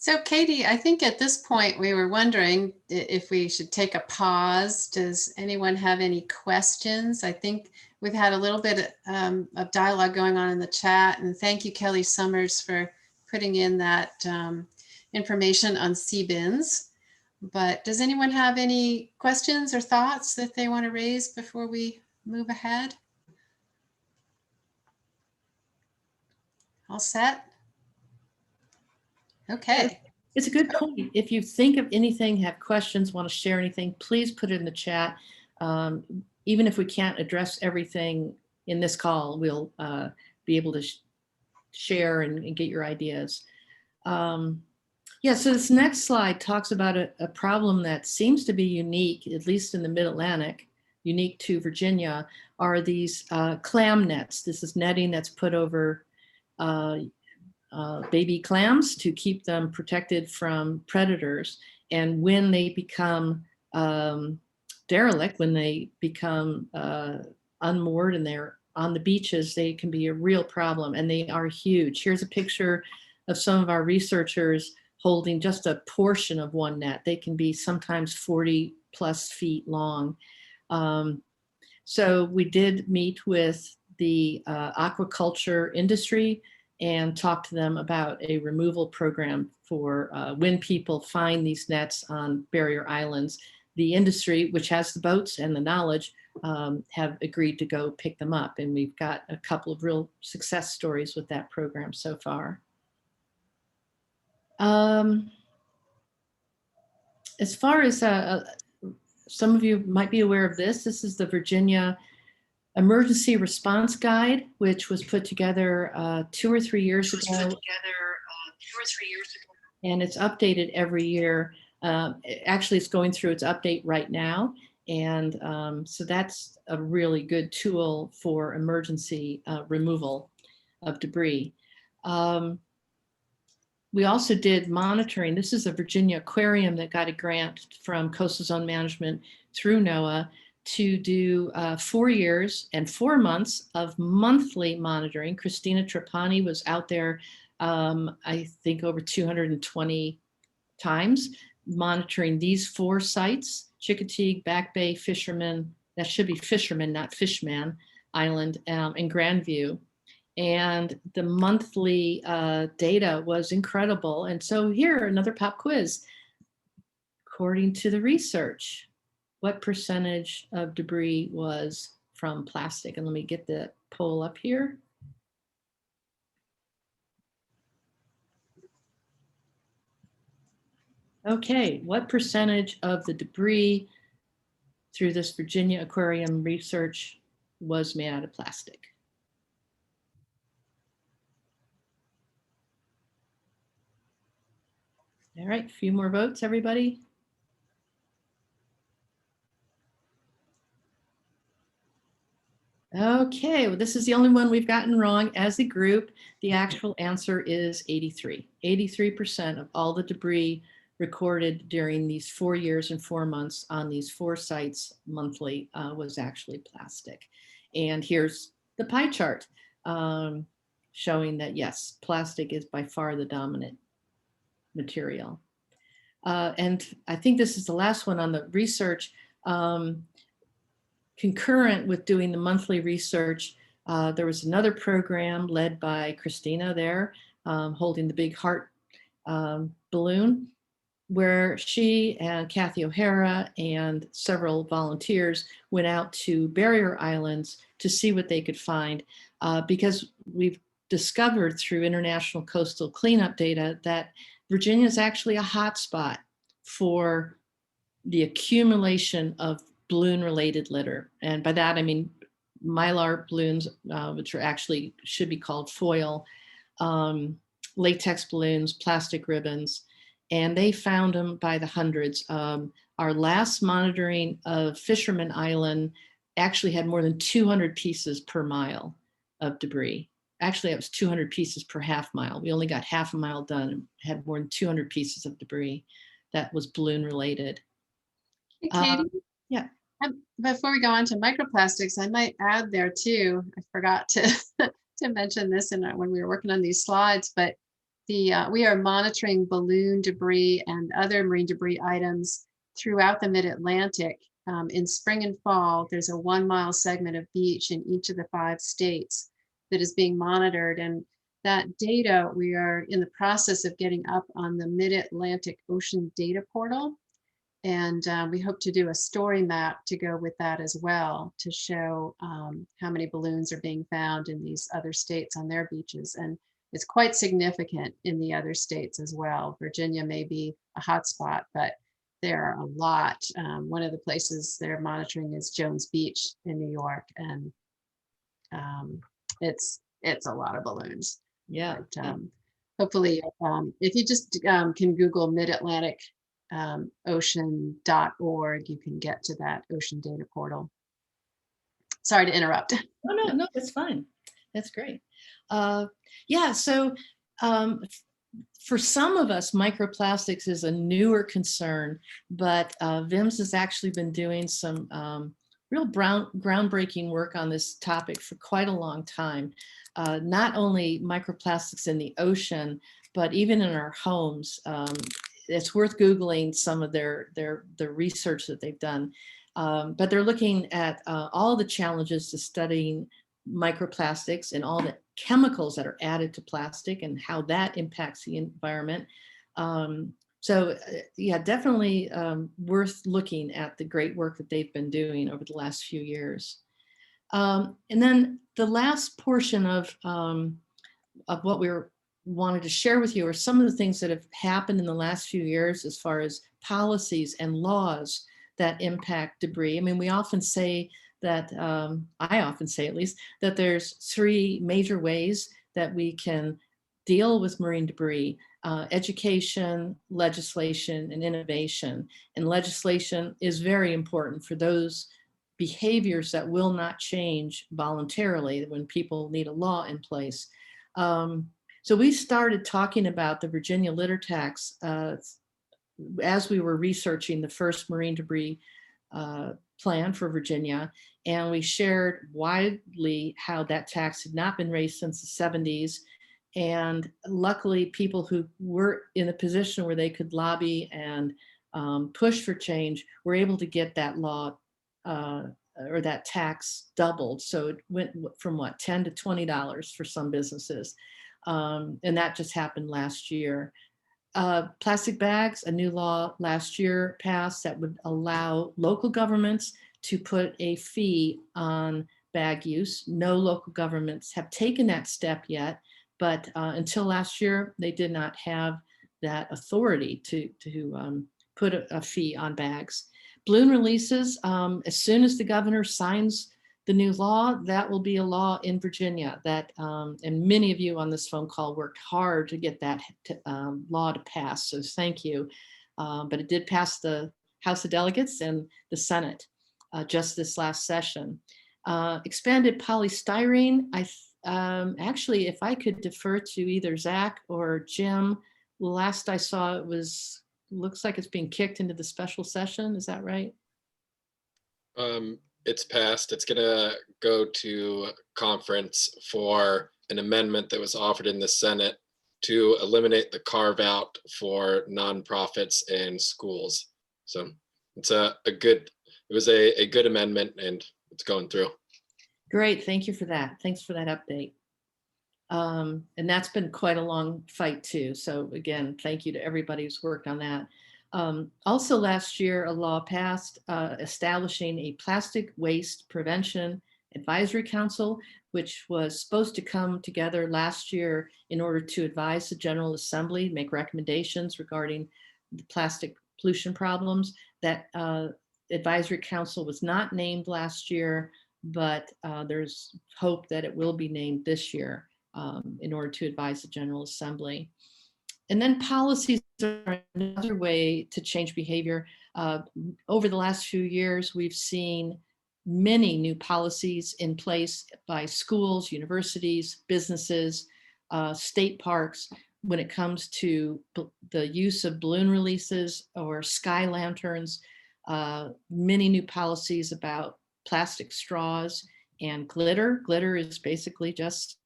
So Katie, I think at this point we were wondering if we should take a pause. Does anyone have any questions? I think we've had a little bit of dialogue going on in the chat, and thank you, Kelly Summers, for putting in that information on CBINs. But does anyone have any questions or thoughts that they want to raise before we move ahead? All set? Okay. It's a good point. If you think of anything, have questions, want to share anything, please put it in the chat. Even if we can't address everything in this call, we'll be able to share and get your ideas. Yeah, so this next slide talks about a problem that seems to be unique, at least in the Mid-Atlantic, unique to Virginia, are these clam nets. This is netting that's put over baby clams to keep them protected from predators. And when they become derelict, when they become unmoored and they're on the beaches, they can be a real problem, and they are huge. Here's a picture of some of our researchers holding just a portion of one net. They can be sometimes 40 plus feet long. So we did meet with the aquaculture industry and talk to them about a removal program for when people find these nets on barrier islands. The industry, which has the boats and the knowledge, have agreed to go pick them up. And we've got a couple of real success stories with that program so far. As far as some of you might be aware of this, this is the Virginia Emergency Response Guide, which was put together 2 or 3 years ago. And it's updated every year. Actually, it's going through its update right now. And so that's a really good tool for emergency removal of debris. We also did monitoring. This is a Virginia aquarium that got a grant from Coastal Zone Management through NOAA to do 4 years and 4 months of monthly monitoring. Christina Trapani was out there, I think over 220 times, monitoring these 4 sites: Chickateague, Back Bay, Fisherman, that should be Fisherman, not Fishman Island, and Grandview. And the monthly data was incredible. And so here, another pop quiz. According to the research, what percentage of debris was from plastic? And let me get the poll up here. Okay, what percentage of the debris through this Virginia aquarium research was made out of plastic? All right, a few more votes, everybody. Okay, well, this is the only one we've gotten wrong as a group. The actual answer is 83. 83% of all the debris recorded during these 4 years and 4 months on these 4 sites monthly was actually plastic. And here's the pie chart showing that, yes, plastic is by far the dominant material. And I think this is the last one on the research. Concurrent with doing the monthly research, there was another program led by Christina there, holding the big heart balloon, where she and Kathy O'Hara and several volunteers went out to barrier islands to see what they could find, because we've discovered through international coastal cleanup data that Virginia is actually a hotspot for the accumulation of balloon-related litter. And by that, I mean mylar balloons, which are actually should be called foil, latex balloons, plastic ribbons. and they found them by the hundreds. Our last monitoring of Fisherman Island actually had more than 200 pieces per mile of debris. Actually, it was 200 pieces per half mile. We only got half a mile done and had more than 200 pieces of debris that was balloon related. Hey, Katie? Yeah. Before we go on to microplastics, I might add there too, I forgot to, to mention this when we were working on these slides, but we are monitoring balloon debris and other marine debris items throughout the mid-Atlantic. In spring and fall, there's a 1 mile segment of beach in each of the 5 states that is being monitored. And that data, we are in the process of getting up on the Mid-Atlantic Ocean Data Portal. And we hope to do a story map to go with that as well, to show how many balloons are being found in these other states on their beaches. And it's quite significant in the other states as well. Virginia may be a hotspot, but there are a lot. One of the places they're monitoring is Jones Beach in New York, and it's a lot of balloons. Yeah. But, hopefully, if you just can Google Mid-Atlantic ocean.org, you can get to that ocean data portal. Sorry to interrupt. No, that's fine. That's great. Yeah, so for some of us, microplastics is a newer concern, but VIMS has actually been doing some real groundbreaking work on this topic for quite a long time. Not only microplastics in the ocean, but even in our homes. It's worth Googling some of their research that they've done. But they're looking at all the challenges to studying microplastics and all the chemicals that are added to plastic and how that impacts the environment. So yeah, definitely worth looking at the great work that they've been doing over the last few years. And then the last portion of what we wanted to share with you are some of the things that have happened in the last few years as far as policies and laws that impact debris. I mean, we often say that, I often say at least, that there's 3 major ways that we can deal with marine debris: education, legislation, and innovation. And legislation is very important for those behaviors that will not change voluntarily when people need a law in place. So we started talking about the Virginia litter tax as we were researching the first marine debris plan for Virginia, and we shared widely how that tax had not been raised since the 70s. And luckily, people who were in a position where they could lobby and push for change were able to get that law or that tax doubled. So it went from what, $10 to $20 for some businesses. And that just happened last year. Plastic bags, a new law last year passed that would allow local governments to put a fee on bag use. No local governments have taken that step yet, but until last year, they did not have that authority to put a fee on bags. Balloon releases, as soon as the governor signs the new law, that will be a law in Virginia that, and many of you on this phone call worked hard to get that law to pass, so thank you. But it did pass the House of Delegates and the Senate just this last session. Expanded polystyrene, actually, if I could defer to either Zach or Jim, last I saw it looks like it's being kicked into the special session, is that right? It's passed. It's gonna go to conference for an amendment that was offered in the Senate to eliminate the carve out for nonprofits and schools. So it's it was a good amendment, and it's going through. Great, thank you for that. Thanks for that update. And that's been quite a long fight too. So again, thank you to everybody who's worked on that. Also last year, a law passed establishing a plastic waste prevention advisory council, which was supposed to come together last year in order to advise the General Assembly, make recommendations regarding the plastic pollution problems. That advisory council was not named last year, but there's hope that it will be named this year in order to advise the General Assembly. And then policies are another way to change behavior. Over the last few years, we've seen many new policies in place by schools, universities, businesses, state parks when it comes to the use of balloon releases or sky lanterns. Many new policies about plastic straws and glitter. Glitter is basically just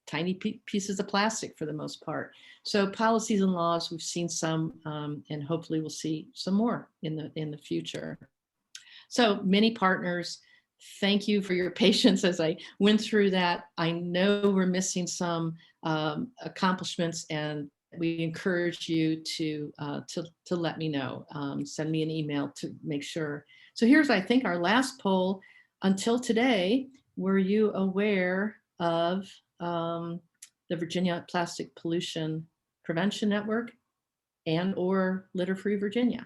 tiny pieces of plastic for the most part. So policies and laws, we've seen some, and hopefully we'll see some more in the future. So many partners, thank you for your patience as I went through that. I know we're missing some accomplishments, and we encourage you to let me know. Send me an email to make sure. So here's, I think, our last poll. Until today, were you aware of the Virginia Plastic Pollution Prevention Network and or Litter Free Virginia?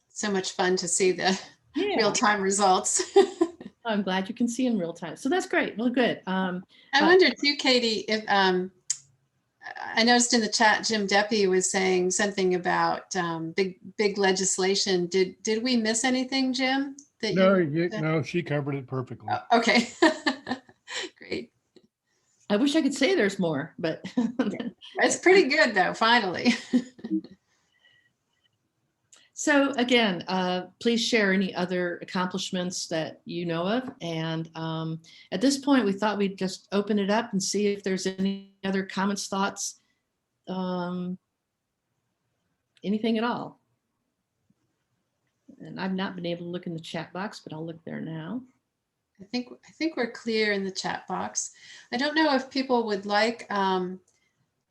So much fun to see the real-time results. I'm glad you can see in real time. So that's great. Well, good. I wondered too, Katie, if I noticed in the chat, Jim Deppie was saying something about big legislation. Did we miss anything, Jim? No, she covered it perfectly. Oh, okay, great. I wish I could say there's more, but It's pretty good though, finally. So again, please share any other accomplishments that you know of. And at this point, we thought we'd just open it up and see if there's any other comments, thoughts, anything at all. And I've not been able to look in the chat box, but I'll look there now. I think we're clear in the chat box. I don't know if people would like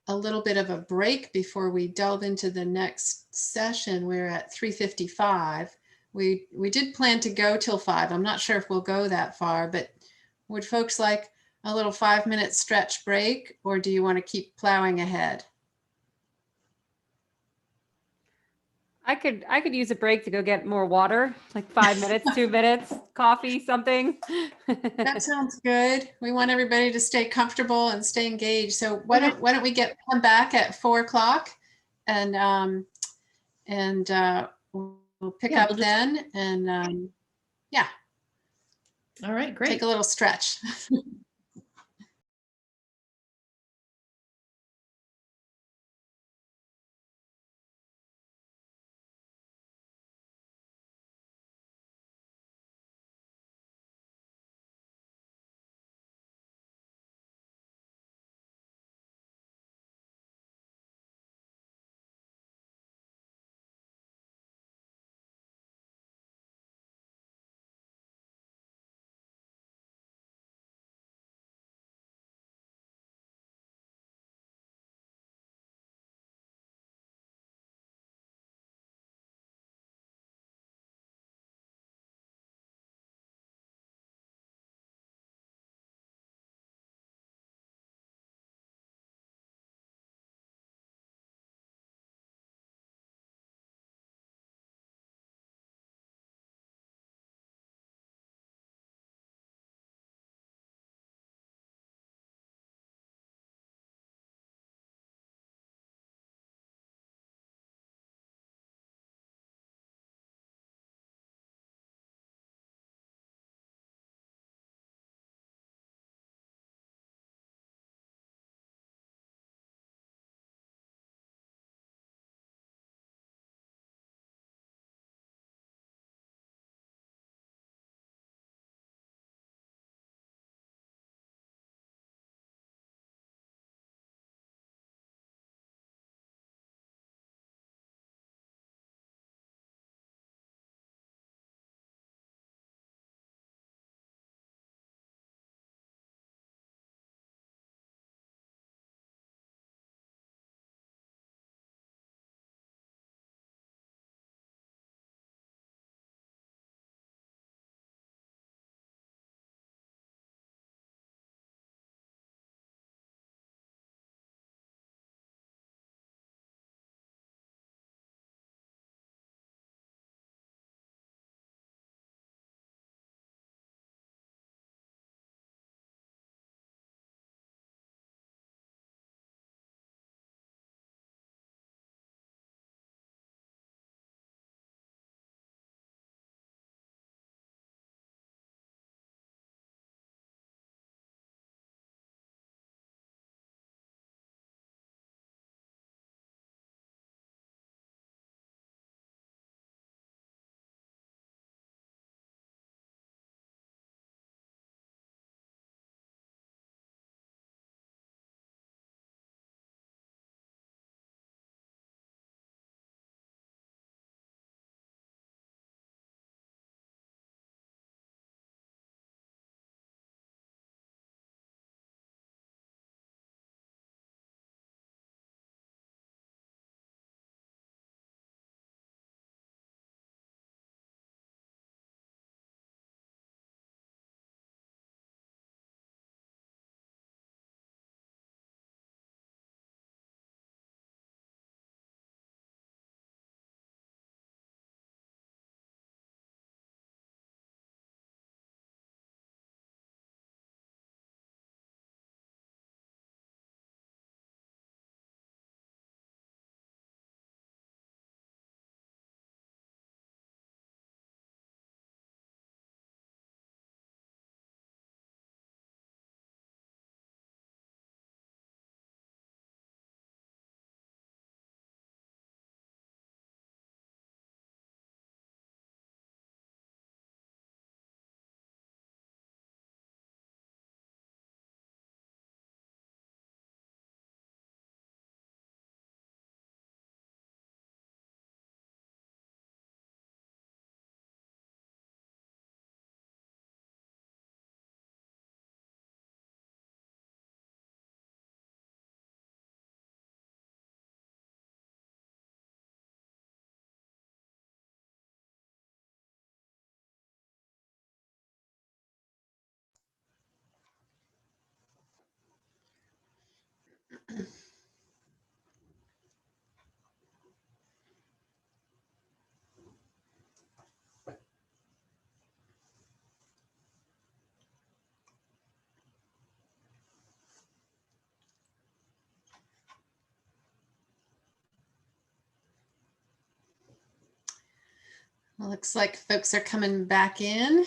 a little bit of a break before we delve into the next session. We're at 3:55. We did plan to go till 5. I'm not sure if we'll go that far, but would folks like a little 5-minute stretch break, or do you want to keep plowing ahead? I could use a break to go get more water, like 5 minutes, 2 minutes, coffee, something. That sounds good. We want everybody to stay comfortable and stay engaged. So why don't we come back at 4 o'clock and we'll pick up then and yeah. All right, great. Take a little stretch. Well, looks like folks are coming back in.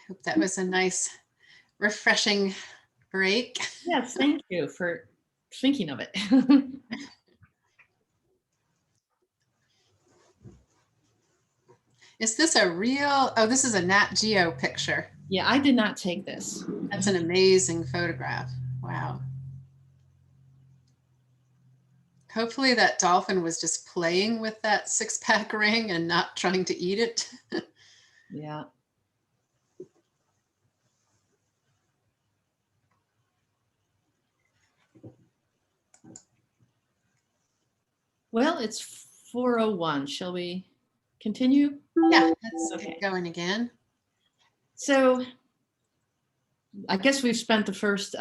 Hope that was a nice, refreshing break. Yes, thank you for thinking of it. Is this a real, oh, this is a Nat Geo picture. Yeah, I did not take this. That's an amazing photograph. Wow. Hopefully that dolphin was just playing with that 6-pack ring and not trying to eat it. Yeah. Well, it's 4:01. Shall we continue? Yeah, let's get going again. So I guess we've spent the first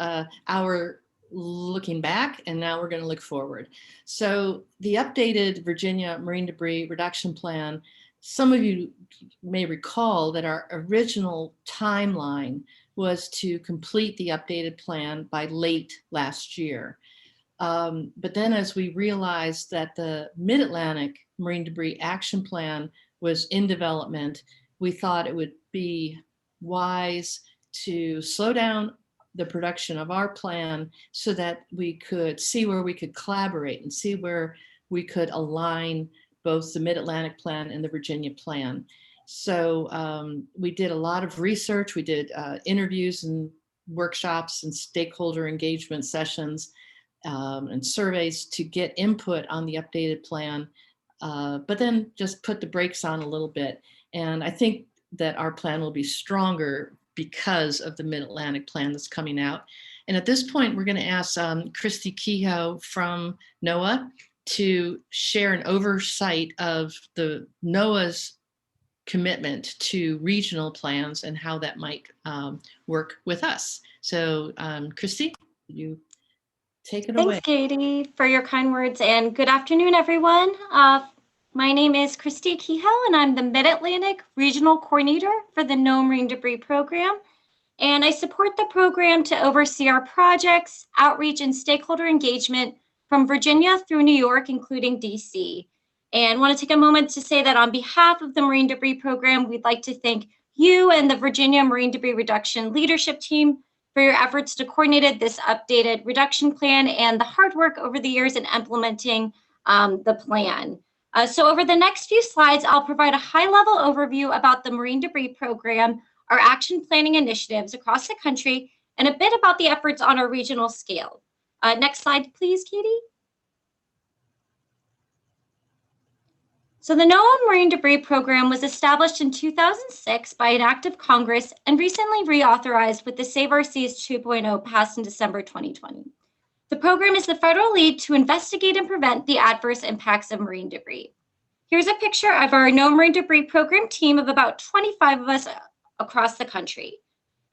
hour looking back, and now we're going to look forward. So the updated Virginia Marine Debris Reduction Plan, some of you may recall that our original timeline was to complete the updated plan by late last year. But then as we realized that the Mid-Atlantic Marine Debris Action Plan was in development, we thought it would be wise to slow down the production of our plan so that we could see where we could collaborate and see where we could align both the Mid-Atlantic Plan and the Virginia Plan. So we did a lot of research. We did interviews and workshops and stakeholder engagement sessions and surveys to get input on the updated plan, but then just put the brakes on a little bit. And I think that our plan will be stronger because of the Mid-Atlantic Plan that's coming out. And at this point, we're going to ask Christy Kehoe from NOAA to share an oversight of the NOAA's commitment to regional plans and how that might work with us. So Christy, you take it away. Thanks, Katie, for your kind words, and good afternoon, everyone. My name is Christy Kehoe, and I'm the Mid-Atlantic Regional Coordinator for the NOAA Marine Debris Program. And I support the program to oversee our projects, outreach, and stakeholder engagement from Virginia through New York, including DC. And want to take a moment to say that on behalf of the Marine Debris Program, we'd like to thank you and the Virginia Marine Debris Reduction Leadership Team for your efforts to coordinate this updated reduction plan and the hard work over the years in implementing the plan. So over the next few slides, I'll provide a high-level overview about the Marine Debris Program, our action planning initiatives across the country, and a bit about the efforts on our regional scale. Next slide, please, Katie. So the NOAA Marine Debris Program was established in 2006 by an act of Congress and recently reauthorized with the Save Our Seas 2.0 passed in December 2020. The program is the federal lead to investigate and prevent the adverse impacts of marine debris. Here's a picture of our NOAA Marine Debris Program team of about 25 of us across the country.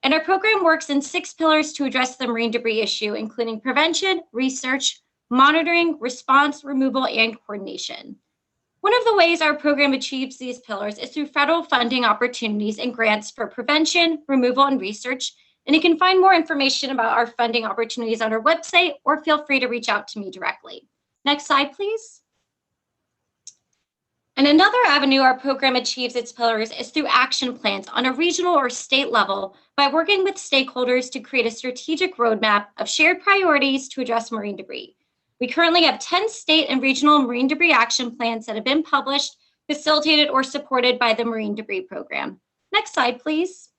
And our program works in 6 pillars to address the marine debris issue, including prevention, research, monitoring, response, removal, and coordination. One of the ways our program achieves these pillars is through federal funding opportunities and grants for prevention, removal, and research. And you can find more information about our funding opportunities on our website, or feel free to reach out to me directly. Next slide, please. And another avenue our program achieves its pillars is through action plans on a regional or state level by working with stakeholders to create a strategic roadmap of shared priorities to address marine debris. We currently have 10 state and regional marine debris action plans that have been published, facilitated, or supported by the Marine Debris Program. Next slide, please.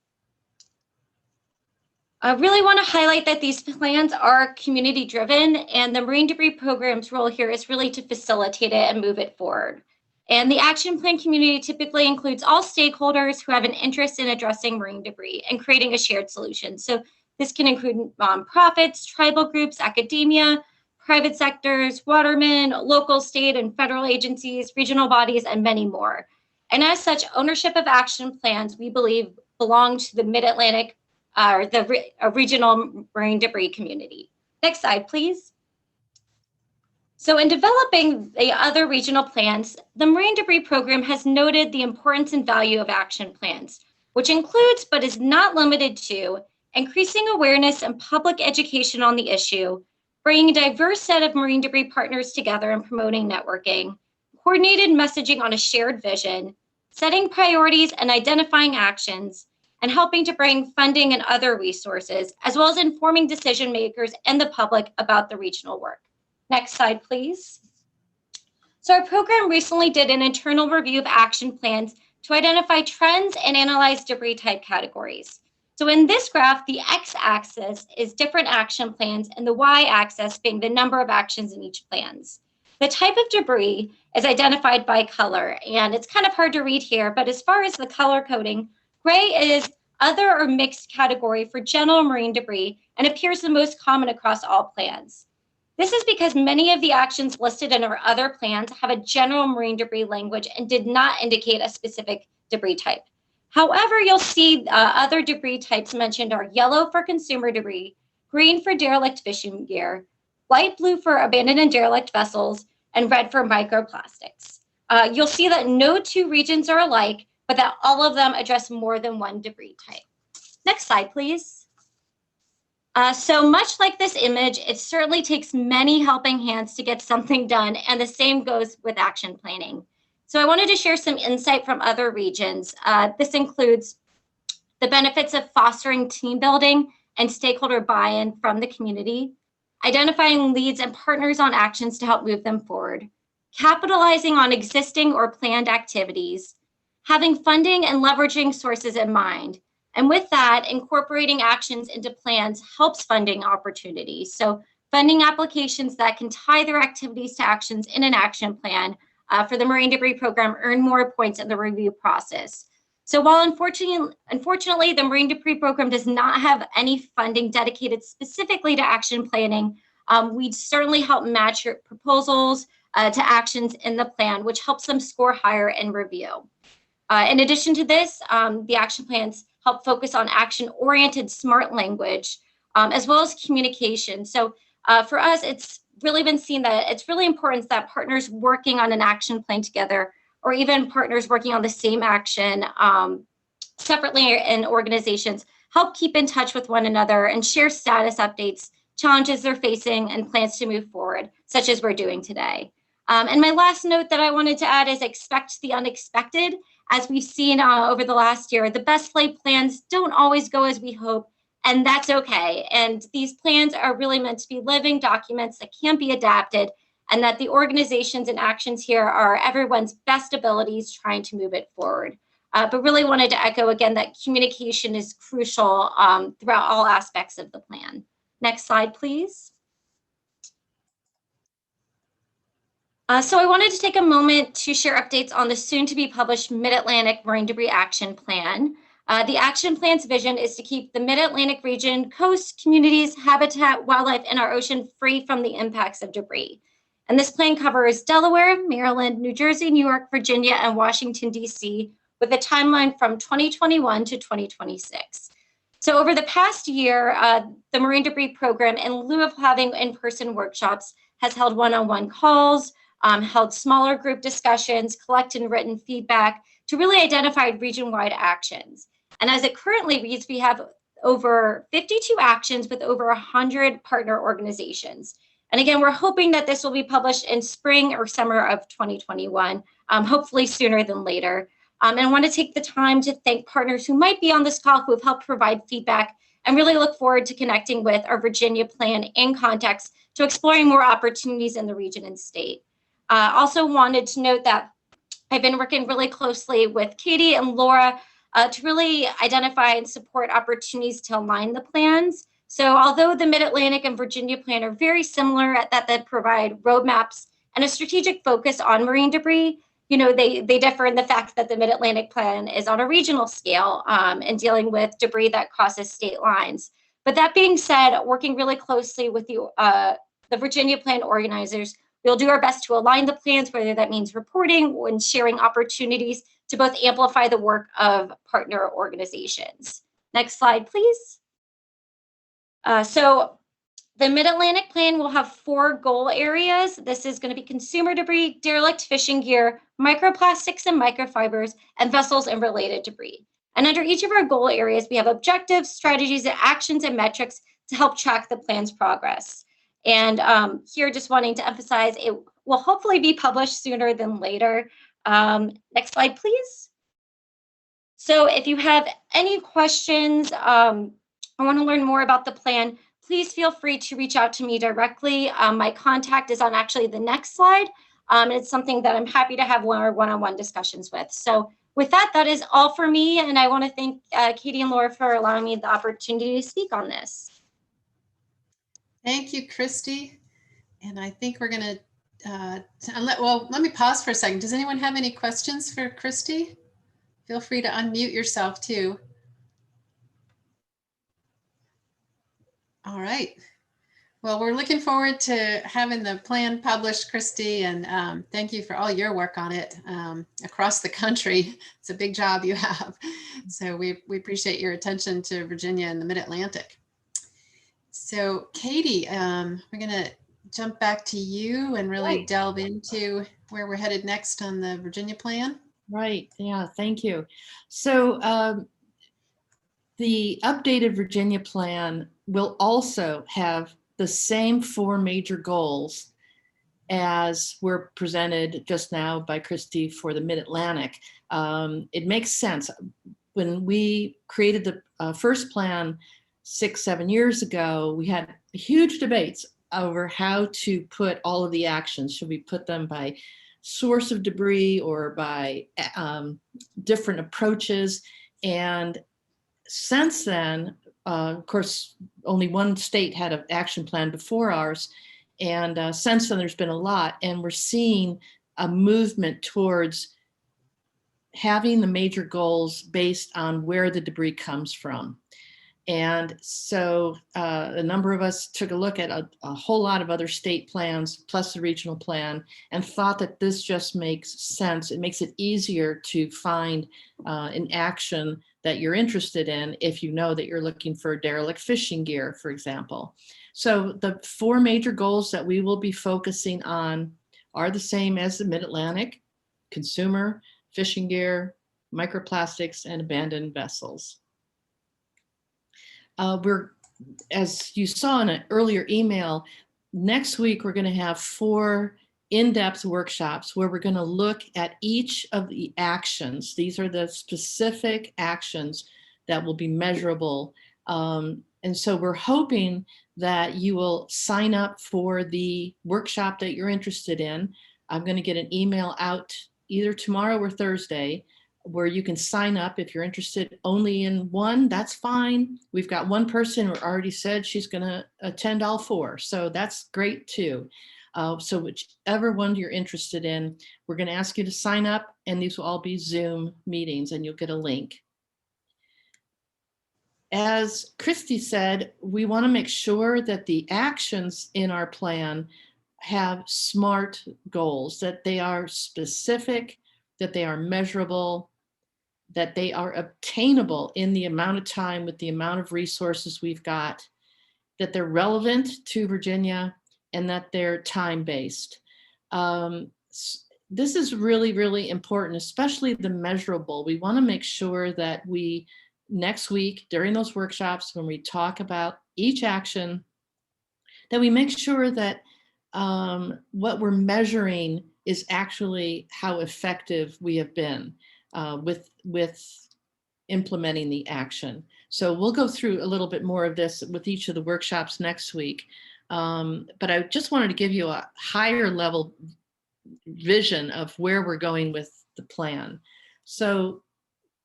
I really want to highlight that these plans are community driven, and the Marine Debris Program's role here is really to facilitate it and move it forward. And the action plan community typically includes all stakeholders who have an interest in addressing marine debris and creating a shared solution. So this can include nonprofits, tribal groups, academia, private sectors, watermen, local, state, and federal agencies, regional bodies, and many more. And as such, ownership of action plans, we believe, belong to the Mid-Atlantic or the regional marine debris community. Next slide, please. So in developing the other regional plans, the Marine Debris Program has noted the importance and value of action plans, which includes, but is not limited to, increasing awareness and public education on the issue, bringing a diverse set of marine debris partners together and promoting networking, coordinated messaging on a shared vision, setting priorities and identifying actions, and helping to bring funding and other resources, as well as informing decision makers and the public about the regional work. Next slide, please. So our program recently did an internal review of action plans to identify trends and analyze debris type categories. So in this graph, the x-axis is different action plans and the y-axis being the number of actions in each plans. The type of debris is identified by color, and it's kind of hard to read here, but as far as the color coding, gray is other or mixed category for general marine debris and appears the most common across all plans. This is because many of the actions listed in our other plans have a general marine debris language and did not indicate a specific debris type. However, you'll see other debris types mentioned are yellow for consumer debris, green for derelict fishing gear, light blue for abandoned and derelict vessels, and red for microplastics. You'll see that no two regions are alike, but that all of them address more than one debris type. Next slide, please. So much like this image, it certainly takes many helping hands to get something done, and the same goes with action planning. So I wanted to share some insight from other regions. This includes the benefits of fostering team building and stakeholder buy-in from the community, identifying leads and partners on actions to help move them forward, capitalizing on existing or planned activities, having funding and leveraging sources in mind. And with that, incorporating actions into plans helps funding opportunities. So funding applications that can tie their activities to actions in an action plan for the Marine Debris Program earn more points in the review process. So while unfortunately, the Marine Debris Program does not have any funding dedicated specifically to action planning, we certainly help match your proposals to actions in the plan, which helps them score higher in review. In addition to this, the action plans help focus on action-oriented smart language, as well as communication. So for us, it's really been seen that it's really important that partners working on an action plan together, or even partners working on the same action separately in organizations, help keep in touch with one another and share status updates, challenges they're facing, and plans to move forward, such as we're doing today. And my last note that I wanted to add is expect the unexpected. As we've seen over the last year, the best laid plans don't always go as we hope, and that's okay. And these plans are really meant to be living documents that can be adapted, and that the organizations and actions here are everyone's best abilities trying to move it forward. But really wanted to echo again that communication is crucial throughout all aspects of the plan. Next slide, please. So I wanted to take a moment to share updates on the soon-to-be published Mid-Atlantic Marine Debris Action Plan. The action plan's vision is to keep the Mid-Atlantic region, coast, communities, habitat, wildlife, and our ocean free from the impacts of debris. And this plan covers Delaware, Maryland, New Jersey, New York, Virginia, and Washington, D.C., with a timeline from 2021 to 2026. So over the past year, the Marine Debris Program, in lieu of having in-person workshops, has held one-on-one calls, held smaller group discussions, collected written feedback to really identify region-wide actions. And as it currently reads, we have over 52 actions with over 100 partner organizations. And again, we're hoping that this will be published in spring or summer of 2021, hopefully sooner than later. And I want to take the time to thank partners who might be on this call who have helped provide feedback, and really look forward to connecting with our Virginia plan in context to exploring more opportunities in the region and state. Also wanted to note that I've been working really closely with Katie and Laura to really identify and support opportunities to align the plans. So although the Mid-Atlantic and Virginia plan are very similar at that they provide roadmaps and a strategic focus on marine debris, you know, they differ in the fact that the Mid-Atlantic plan is on a regional scale and dealing with debris that crosses state lines. But that being said, working really closely with the Virginia plan organizers, we'll do our best to align the plans, whether that means reporting and sharing opportunities to both amplify the work of partner organizations. Next slide, please. So the Mid-Atlantic plan will have 4 goal areas. This is going to be consumer debris, derelict fishing gear, microplastics and microfibers, and vessels and related debris. And under each of our goal areas, we have objectives, strategies, and actions and metrics to help track the plan's progress. And here, just wanting to emphasize, it will hopefully be published sooner than later. Next slide, please. So if you have any questions, I want to learn more about the plan, please feel free to reach out to me directly. My contact is on actually the next slide. It's something that I'm happy to have one-on-one discussions with. So with that, that is all for me. And I want to thank Katie and Laura for allowing me the opportunity to speak on this. Thank you, Christy. And I think we're going to, let me pause for a second. Does anyone have any questions for Christy? Feel free to unmute yourself too. All right. Well, we're looking forward to having the plan published, Christy, and thank you for all your work on it across the country. It's a big job you have. So we appreciate your attention to Virginia and the Mid-Atlantic. So Katie, we're going to jump back to you and really delve into where we're headed next on the Virginia plan. Right. Yeah. Thank you. So the updated Virginia plan will also have the same 4 major goals as were presented just now by Christy for the Mid-Atlantic. It makes sense. When we created the first plan 6-7 years ago, we had huge debates over how to put all of the actions. Should we put them by source of debris or by different approaches? And since then, of course, only one state had an action plan before ours. And since then, there's been a lot. And we're seeing a movement towards having the major goals based on where the debris comes from. And so a number of us took a look at a whole lot of other state plans, plus the regional plan, and thought that this just makes sense. It makes it easier to find an action that you're interested in if you know that you're looking for derelict fishing gear, for example. So the 4 major goals that we will be focusing on are the same as the Mid-Atlantic: consumer, fishing gear, microplastics, and abandoned vessels. As you saw in an earlier email, next week we're going to have 4 in-depth workshops where we're going to look at each of the actions. These are the specific actions that will be measurable. And so we're hoping that you will sign up for the workshop that you're interested in. I'm going to get an email out either tomorrow or Thursday where you can sign up. If you're interested only in one, that's fine. We've got one person who already said she's going to attend all 4. So that's great too. So whichever one you're interested in, we're going to ask you to sign up, and these will all be Zoom meetings and you'll get a link. As Christy said, we want to make sure that the actions in our plan have SMART goals, that they are specific, that they are measurable, that they are obtainable in the amount of time with the amount of resources we've got, that they're relevant to Virginia, and that they're time-based. This is really, really important, especially the measurable. We want to make sure that we, next week during those workshops, when we talk about each action, that we make sure that what we're measuring is actually how effective we have been with implementing the action. So we'll go through a little bit more of this with each of the workshops next week. But I just wanted to give you a higher level vision of where we're going with the plan. So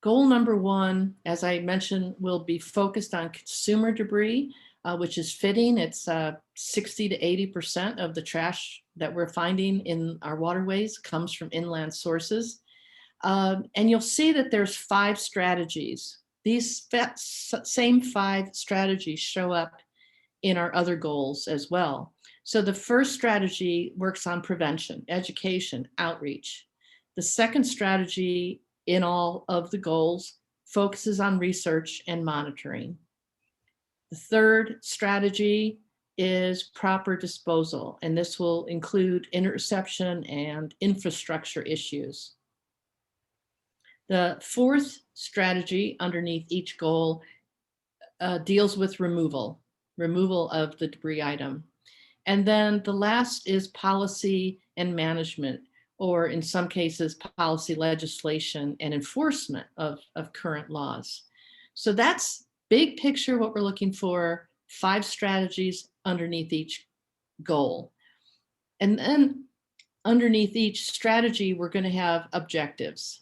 goal number 1, as I mentioned, will be focused on consumer debris, which is fitting. It's 60 to 80% of the trash that we're finding in our waterways comes from inland sources. And you'll see that there's 5 strategies. These same 5 strategies show up in our other goals as well. So the first strategy works on prevention, education, outreach. The second strategy in all of the goals focuses on research and monitoring. The third strategy is proper disposal, and this will include interception and infrastructure issues. The fourth strategy underneath each goal deals with removal of the debris item. And then the last is policy and management, or in some cases, policy legislation and enforcement of current laws. So that's big picture what we're looking for, 5 strategies underneath each goal. And then underneath each strategy, we're going to have objectives.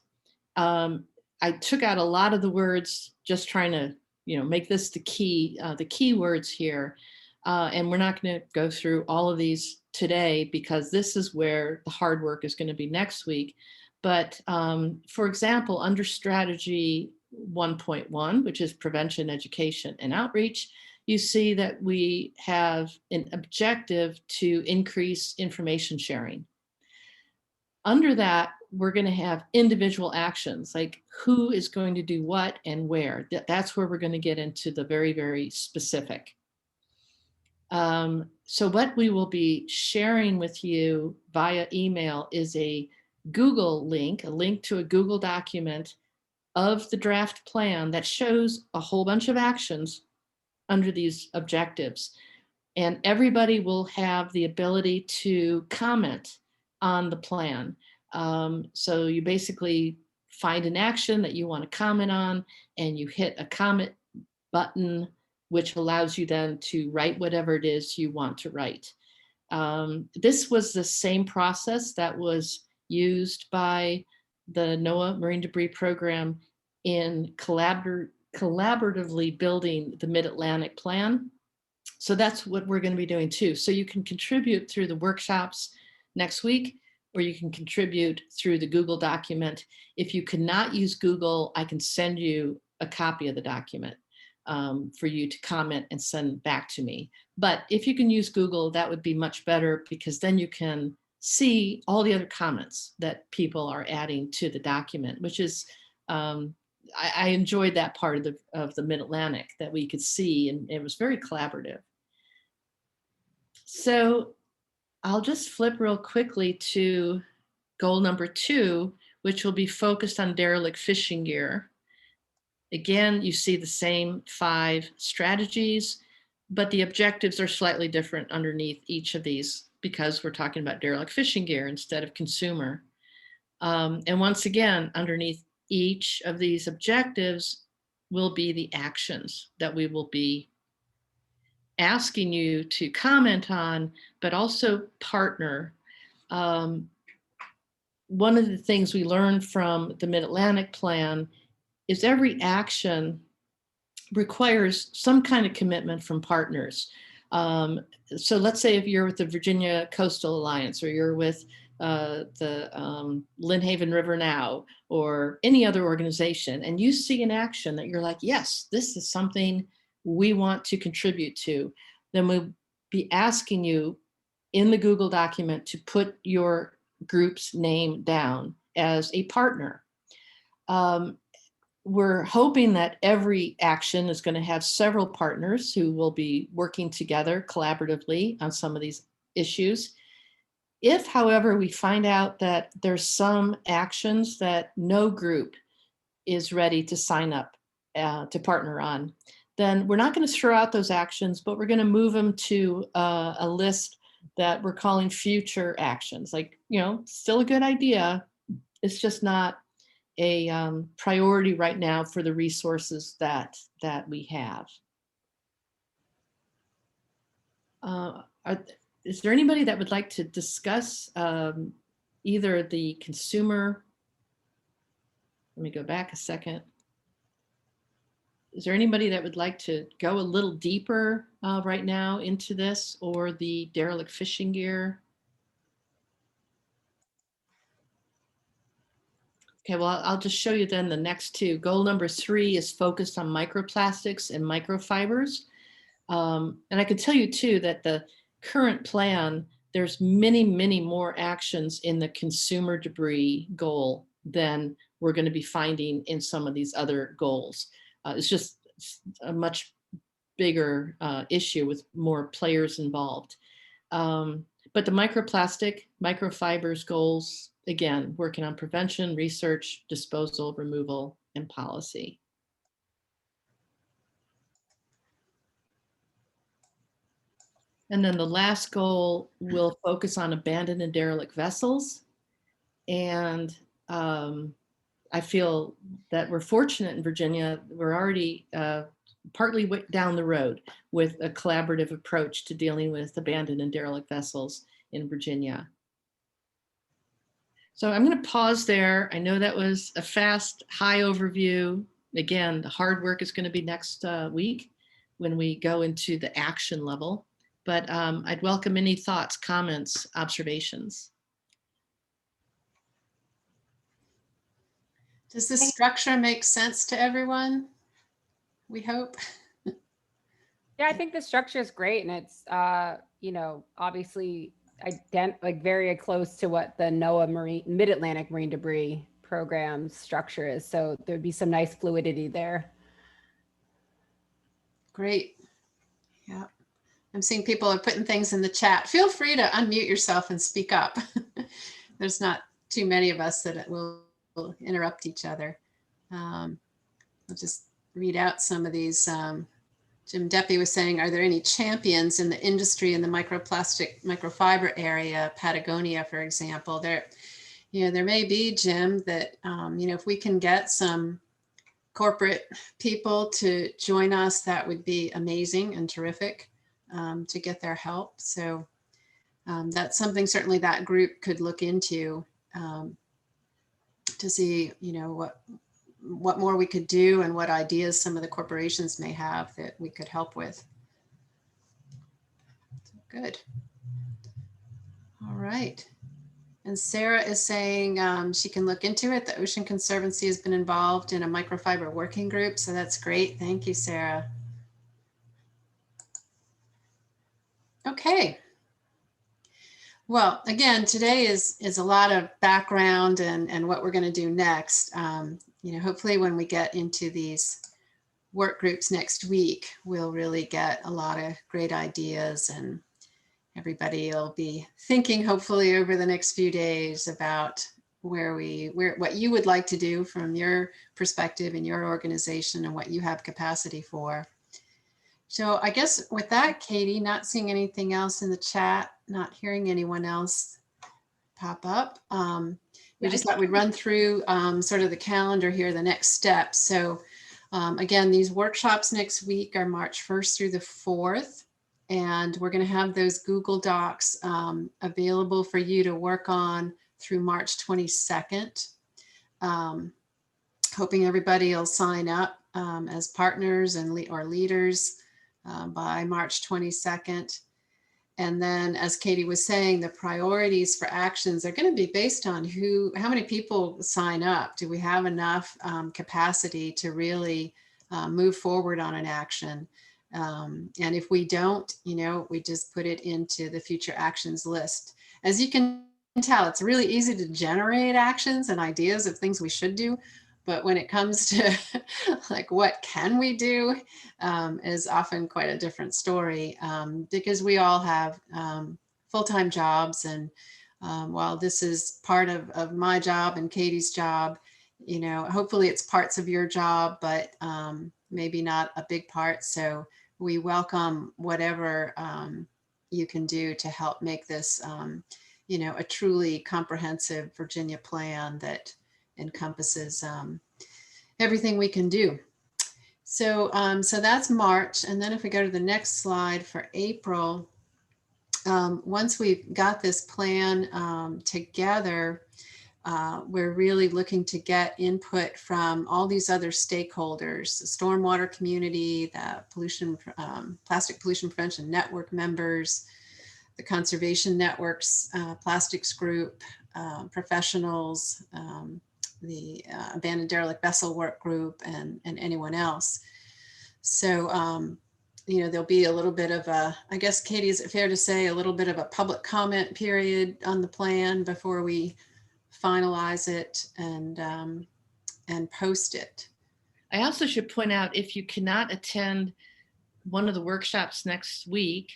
I took out a lot of the words, just trying to, make this the key words here. And we're not going to go through all of these today because this is where the hard work is going to be next week. But for example, under strategy 1.1, which is prevention, education, and outreach, you see that we have an objective to increase information sharing. Under that, we're going to have individual actions, like who is going to do what and where. That's where we're going to get into the very, very specific. So what we will be sharing with you via email is a Google link, a link to a Google document of the draft plan that shows a whole bunch of actions under these objectives. And everybody will have the ability to comment on the plan. So you basically find an action that you want to comment on, and you hit a comment button, which allows you then to write whatever it is you want to write. This was the same process that was used by the NOAA Marine Debris Program in collaboratively building the Mid-Atlantic Plan. So that's what we're going to be doing too. So you can contribute through the workshops next week, or you can contribute through the Google document. If you cannot use Google, I can send you a copy of the document for you to comment and send back to me. But if you can use Google, that would be much better, because then you can see all the other comments that people are adding to the document, which is, I enjoyed that part of the Mid-Atlantic, that we could see, and it was very collaborative. So I'll just flip real quickly to goal number 2, which will be focused on derelict fishing gear. Again, you see the same 5 strategies, but the objectives are slightly different underneath each of these, because we're talking about derelict fishing gear instead of consumer. And once again, underneath each of these objectives will be the actions that we will be asking you to comment on, but also partner. One of the things we learned from the Mid-Atlantic Plan is every action requires some kind of commitment from partners. So let's say if you're with the Virginia Coastal Alliance, or you're with the Lynnhaven River Now, or any other organization, and you see an action that you're like, yes, this is something we want to contribute to, then we'll be asking you in the Google document to put your group's name down as a partner. We're hoping that every action is going to have several partners who will be working together collaboratively on some of these issues. If, however, we find out that there's some actions that no group is ready to sign up to partner on, then we're not going to throw out those actions, but we're going to move them to a list that we're calling future actions. Like, still a good idea. It's just not a priority right now for the resources that we have. Is there anybody that would like to discuss either the consumer? Let me go back a second. Is there anybody that would like to go a little deeper right now into this, or the derelict fishing gear? Okay, well, I'll just show you then the next 2. Goal number 3 is focused on microplastics and microfibers. And I can tell you too that the current plan, there's many, many more actions in the consumer debris goal than we're going to be finding in some of these other goals. It's just a much bigger issue with more players involved. But the microplastic, microfibers goals, again, working on prevention, research, disposal, removal, and policy. And then the last goal will focus on abandoned and derelict vessels. And I feel that we're fortunate in Virginia. We're already partly down the road with a collaborative approach to dealing with abandoned and derelict vessels in Virginia. So I'm going to pause there. I know that was a fast, high overview. Again, the hard work is going to be next week when we go into the action level. But I'd welcome any thoughts, comments, observations. Does this structure make sense to everyone? We hope. Yeah, I think the structure is great, and it's obviously very close to what the NOAA Mid-Atlantic Marine Debris Program structure is. So there'd be some nice fluidity there. Great. Yeah. I'm seeing people are putting things in the chat. Feel free to unmute yourself and speak up. There's not too many of us that will interrupt each other. I'll just read out some of these. Jim Deppy was saying, are there any champions in the industry in the microfiber area, Patagonia, for example? There may be, Jim, that, if we can get some corporate people to join us, that would be amazing and terrific to get their help. So that's something certainly that group could look into to see, what more we could do and what ideas some of the corporations may have that we could help with. Good. All right. And Sarah is saying she can look into it. The Ocean Conservancy has been involved in a microfiber working group, so that's great. Thank you, Sarah. Okay. Well, again, today is a lot of background and what we're going to do next. Hopefully when we get into these work groups next week, we'll really get a lot of great ideas, and everybody will be thinking hopefully over the next few days about what you would like to do from your perspective in your organization and what you have capacity for. So I guess with that, Katie, not seeing anything else in the chat, not hearing anyone else pop up. We just thought we'd run through sort of the calendar here, the next steps. So again, these workshops next week are March 1st through the 4th. And we're going to have those Google Docs available for you to work on through March 22nd. Hoping everybody will sign up as partners or leaders by March 22nd. And then, as Katie was saying, the priorities for actions are going to be based on how many people sign up. Do we have enough capacity to really move forward on an action? And if we don't, we just put it into the future actions list. As you can tell, it's really easy to generate actions and ideas of things we should do. But when it comes to like, what can we do is often quite a different story because we all have full-time jobs. And while this is part of my job and Katie's job, hopefully it's parts of your job, but maybe not a big part. So we welcome whatever you can do to help make this, a truly comprehensive Virginia plan that encompasses everything we can do. So that's March. And then if we go to the next slide for April, once we've got this plan together, we're really looking to get input from all these other stakeholders, the stormwater community, the plastic pollution prevention network members, the conservation networks, plastics group, professionals, the abandoned derelict vessel work group, and anyone else. So, there'll be a little bit of I guess, Katie, is it fair to say a little bit of a public comment period on the plan before we finalize it and post it? I also should point out, if you cannot attend one of the workshops next week,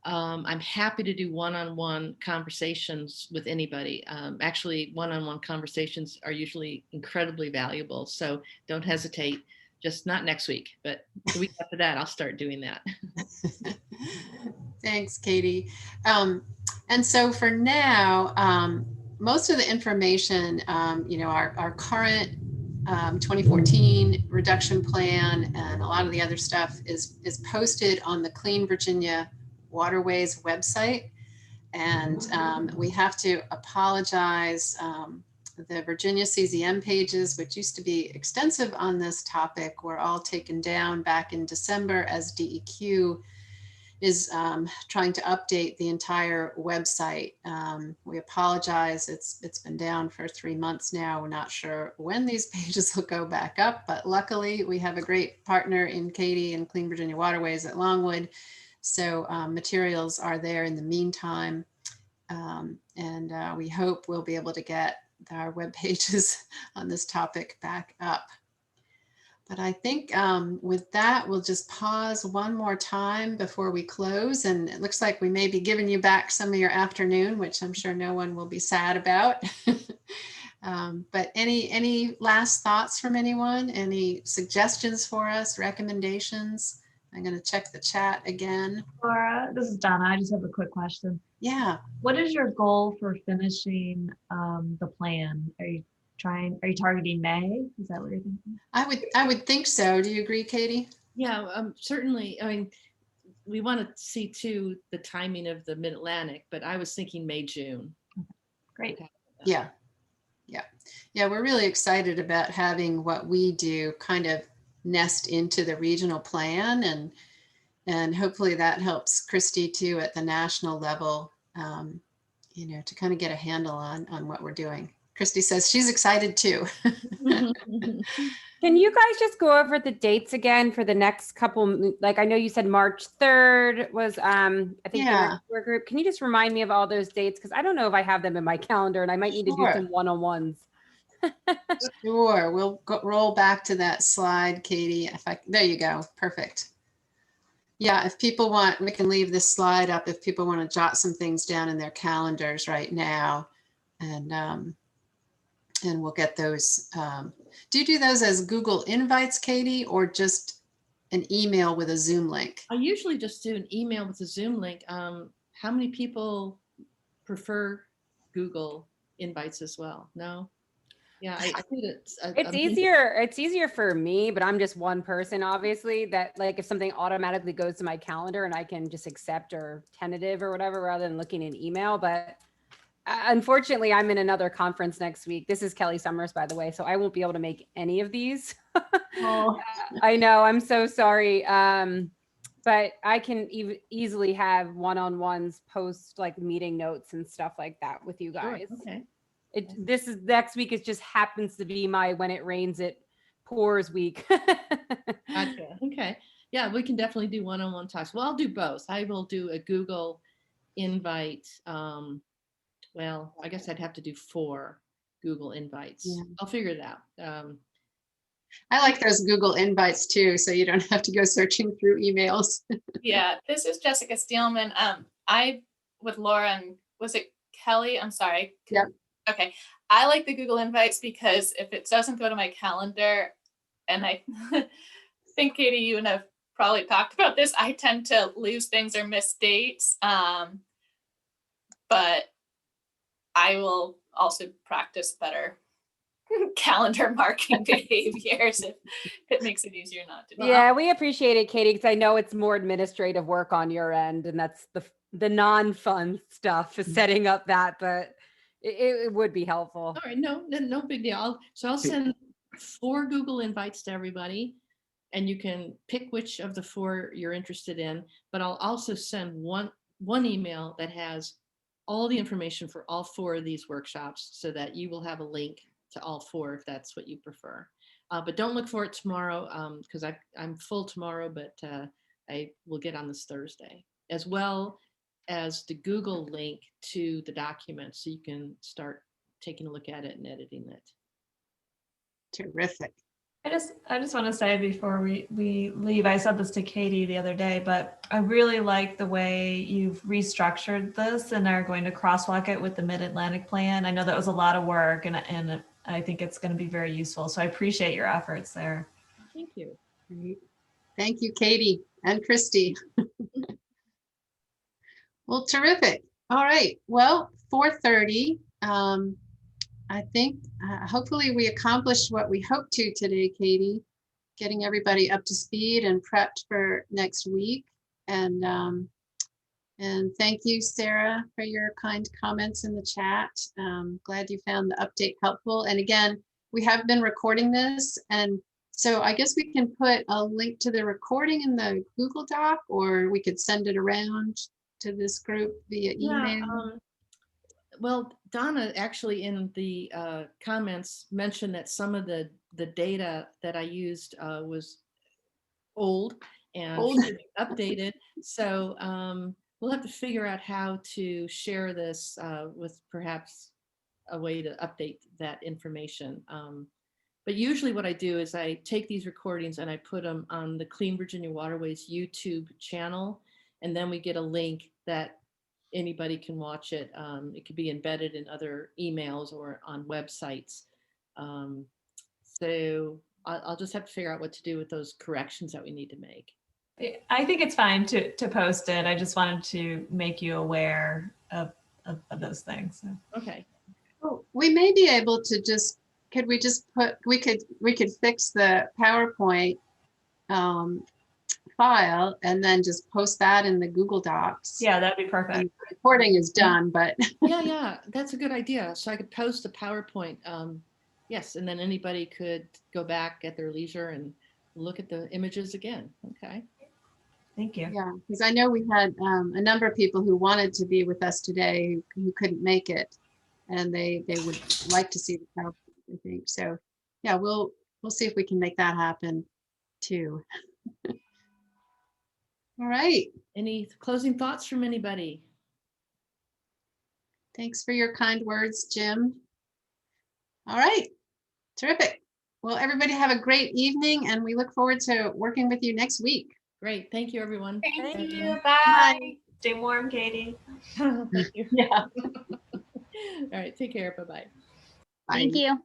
I'm happy to do one-on-one conversations with anybody. Actually, one-on-one conversations are usually incredibly valuable. So don't hesitate, just not next week, but the week after that, I'll start doing that. Thanks, Katie. And so for now, most of the information, our current 2014 reduction plan and a lot of the other stuff is posted on the Clean Virginia Waterways website. And we have to apologize. The Virginia CZM pages, which used to be extensive on this topic, were all taken down back in December as DEQ is trying to update the entire website. We apologize. It's been down for 3 months now. We're not sure when these pages will go back up, but luckily we have a great partner in Katie and Clean Virginia Waterways at Longwood. So materials are there in the meantime. And we hope we'll be able to get our web pages on this topic back up. But I think with that, we'll just pause one more time before we close. And it looks like we may be giving you back some of your afternoon, which I'm sure no one will be sad about. But any last thoughts from anyone? Any suggestions for us, recommendations? I'm going to check the chat again. Laura, this is Donna. I just have a quick question. Yeah. What is your goal for finishing the plan? Are you targeting May? Is that what you're thinking? I would think so. Do you agree, Katie? Yeah, certainly. I mean, we want to see too the timing of the Mid-Atlantic, but I was thinking May, June. Great. Yeah. We're really excited about having what we do kind of nest into the regional plan, and hopefully that helps Christy too at the national level, to kind of get a handle on what we're doing. Christy says she's excited too. Can you guys just go over the dates again for the next couple? Like I know you said March 3rd was, I think the work group. Can you just remind me of all those dates? Because I don't know if I have them in my calendar, and I might need to do some one-on-ones. Sure, we'll roll back to that slide, Katie. There you go, perfect. Yeah, if people want, we can leave this slide up if people want to jot some things down in their calendars right now, and we'll get those. Do you do those as Google Invites, Katie, or just an email with a Zoom link? I usually just do an email with a Zoom link. How many people prefer Google Invites as well? No? Yeah, I think it's easier. It's easier for me, but I'm just one person, obviously, that like if something automatically goes to my calendar and I can just accept or tentative or whatever, rather than looking in email. But unfortunately, I'm in another conference next week. This is Kelly Summers, by the way, so I won't be able to make any of these. Oh. I know, I'm so sorry. But I can easily have one-on-ones, post like meeting notes and stuff like that with you guys. Sure, okay. This is next week. It just happens to be my when it rains, it pours week. Gotcha. Okay. Yeah, we can definitely do one-on-one talks. Well, I'll do both. I will do a Google invite. Well, I guess I'd have to do 4 Google invites. Yeah. I'll figure it out. I like those Google Invites too, so you don't have to go searching through emails. Yeah, this is Jessica Steelman. I with Laura and was it Kelly? I'm sorry. Yep. Okay. I like the Google Invites because if it doesn't go to my calendar, and I think Katie, you and I have probably talked about this, I tend to lose things or miss dates. But I will also practice better calendar marking behaviors if it makes it easier not to do. Yeah, we appreciate it, Katie, because I know it's more administrative work on your end, and that's the non-fun stuff is setting up that, but it would be helpful. All right, no big deal. I'll send 4 Google invites to everybody, and you can pick which of the 4 you're interested in. But I'll also send one email that has all the information for all 4 of these workshops, so that you will have a link to all 4 if that's what you prefer. But don't look for it tomorrow because I'm full tomorrow, but I will get on this Thursday, as well as the Google link to the document, so you can start taking a look at it and editing it. Terrific. I just want to say before we leave, I said this to Katie the other day, but I really like the way you've restructured this and are going to crosswalk it with the Mid-Atlantic plan. I know that was a lot of work, and I think it's going to be very useful. So I appreciate your efforts there. Thank you. Great. Thank you, Katie and Christy. Well, terrific. All right. Well, 4:30. I think hopefully we accomplished what we hoped to today, Katie, getting everybody up to speed and prepped for next week. And thank you, Sarah, for your kind comments in the chat. Glad you found the update helpful. And again, we have been recording this. And so I guess we can put a link to the recording in the Google Doc, or we could send it around to this group via email. Well, Donna actually in the comments mentioned that some of the data that I used was old and should be updated. So we'll have to figure out how to share this with perhaps a way to update that information. But usually what I do is I take these recordings and I put them on the Clean Virginia Waterways YouTube channel, and then we get a link that anybody can watch it. It could be embedded in other emails or on websites. So I'll just have to figure out what to do with those corrections that we need to make. I think it's fine to post it. I just wanted to make you aware of those things. So. Okay. Oh, we may be able to just, we could fix the PowerPoint file and then just post that in the Google Docs. Yeah, that'd be perfect. And the recording is done, but. Yeah, that's a good idea. So I could post a PowerPoint. Yes, and then anybody could go back at their leisure and look at the images again. Okay. Thank you. Yeah, because I know we had a number of people who wanted to be with us today who couldn't make it, and they would like to see the PowerPoint, I think. So yeah, we'll see if we can make that happen too. All right. Any closing thoughts from anybody? Thanks for your kind words, Jim. All right. Terrific. Well, everybody have a great evening, and we look forward to working with you next week. Great. Thank you, everyone. Thank you. Bye. Stay warm, Katie. Thank you. Yeah. All right. Take care. Bye-bye. Bye. Thank you.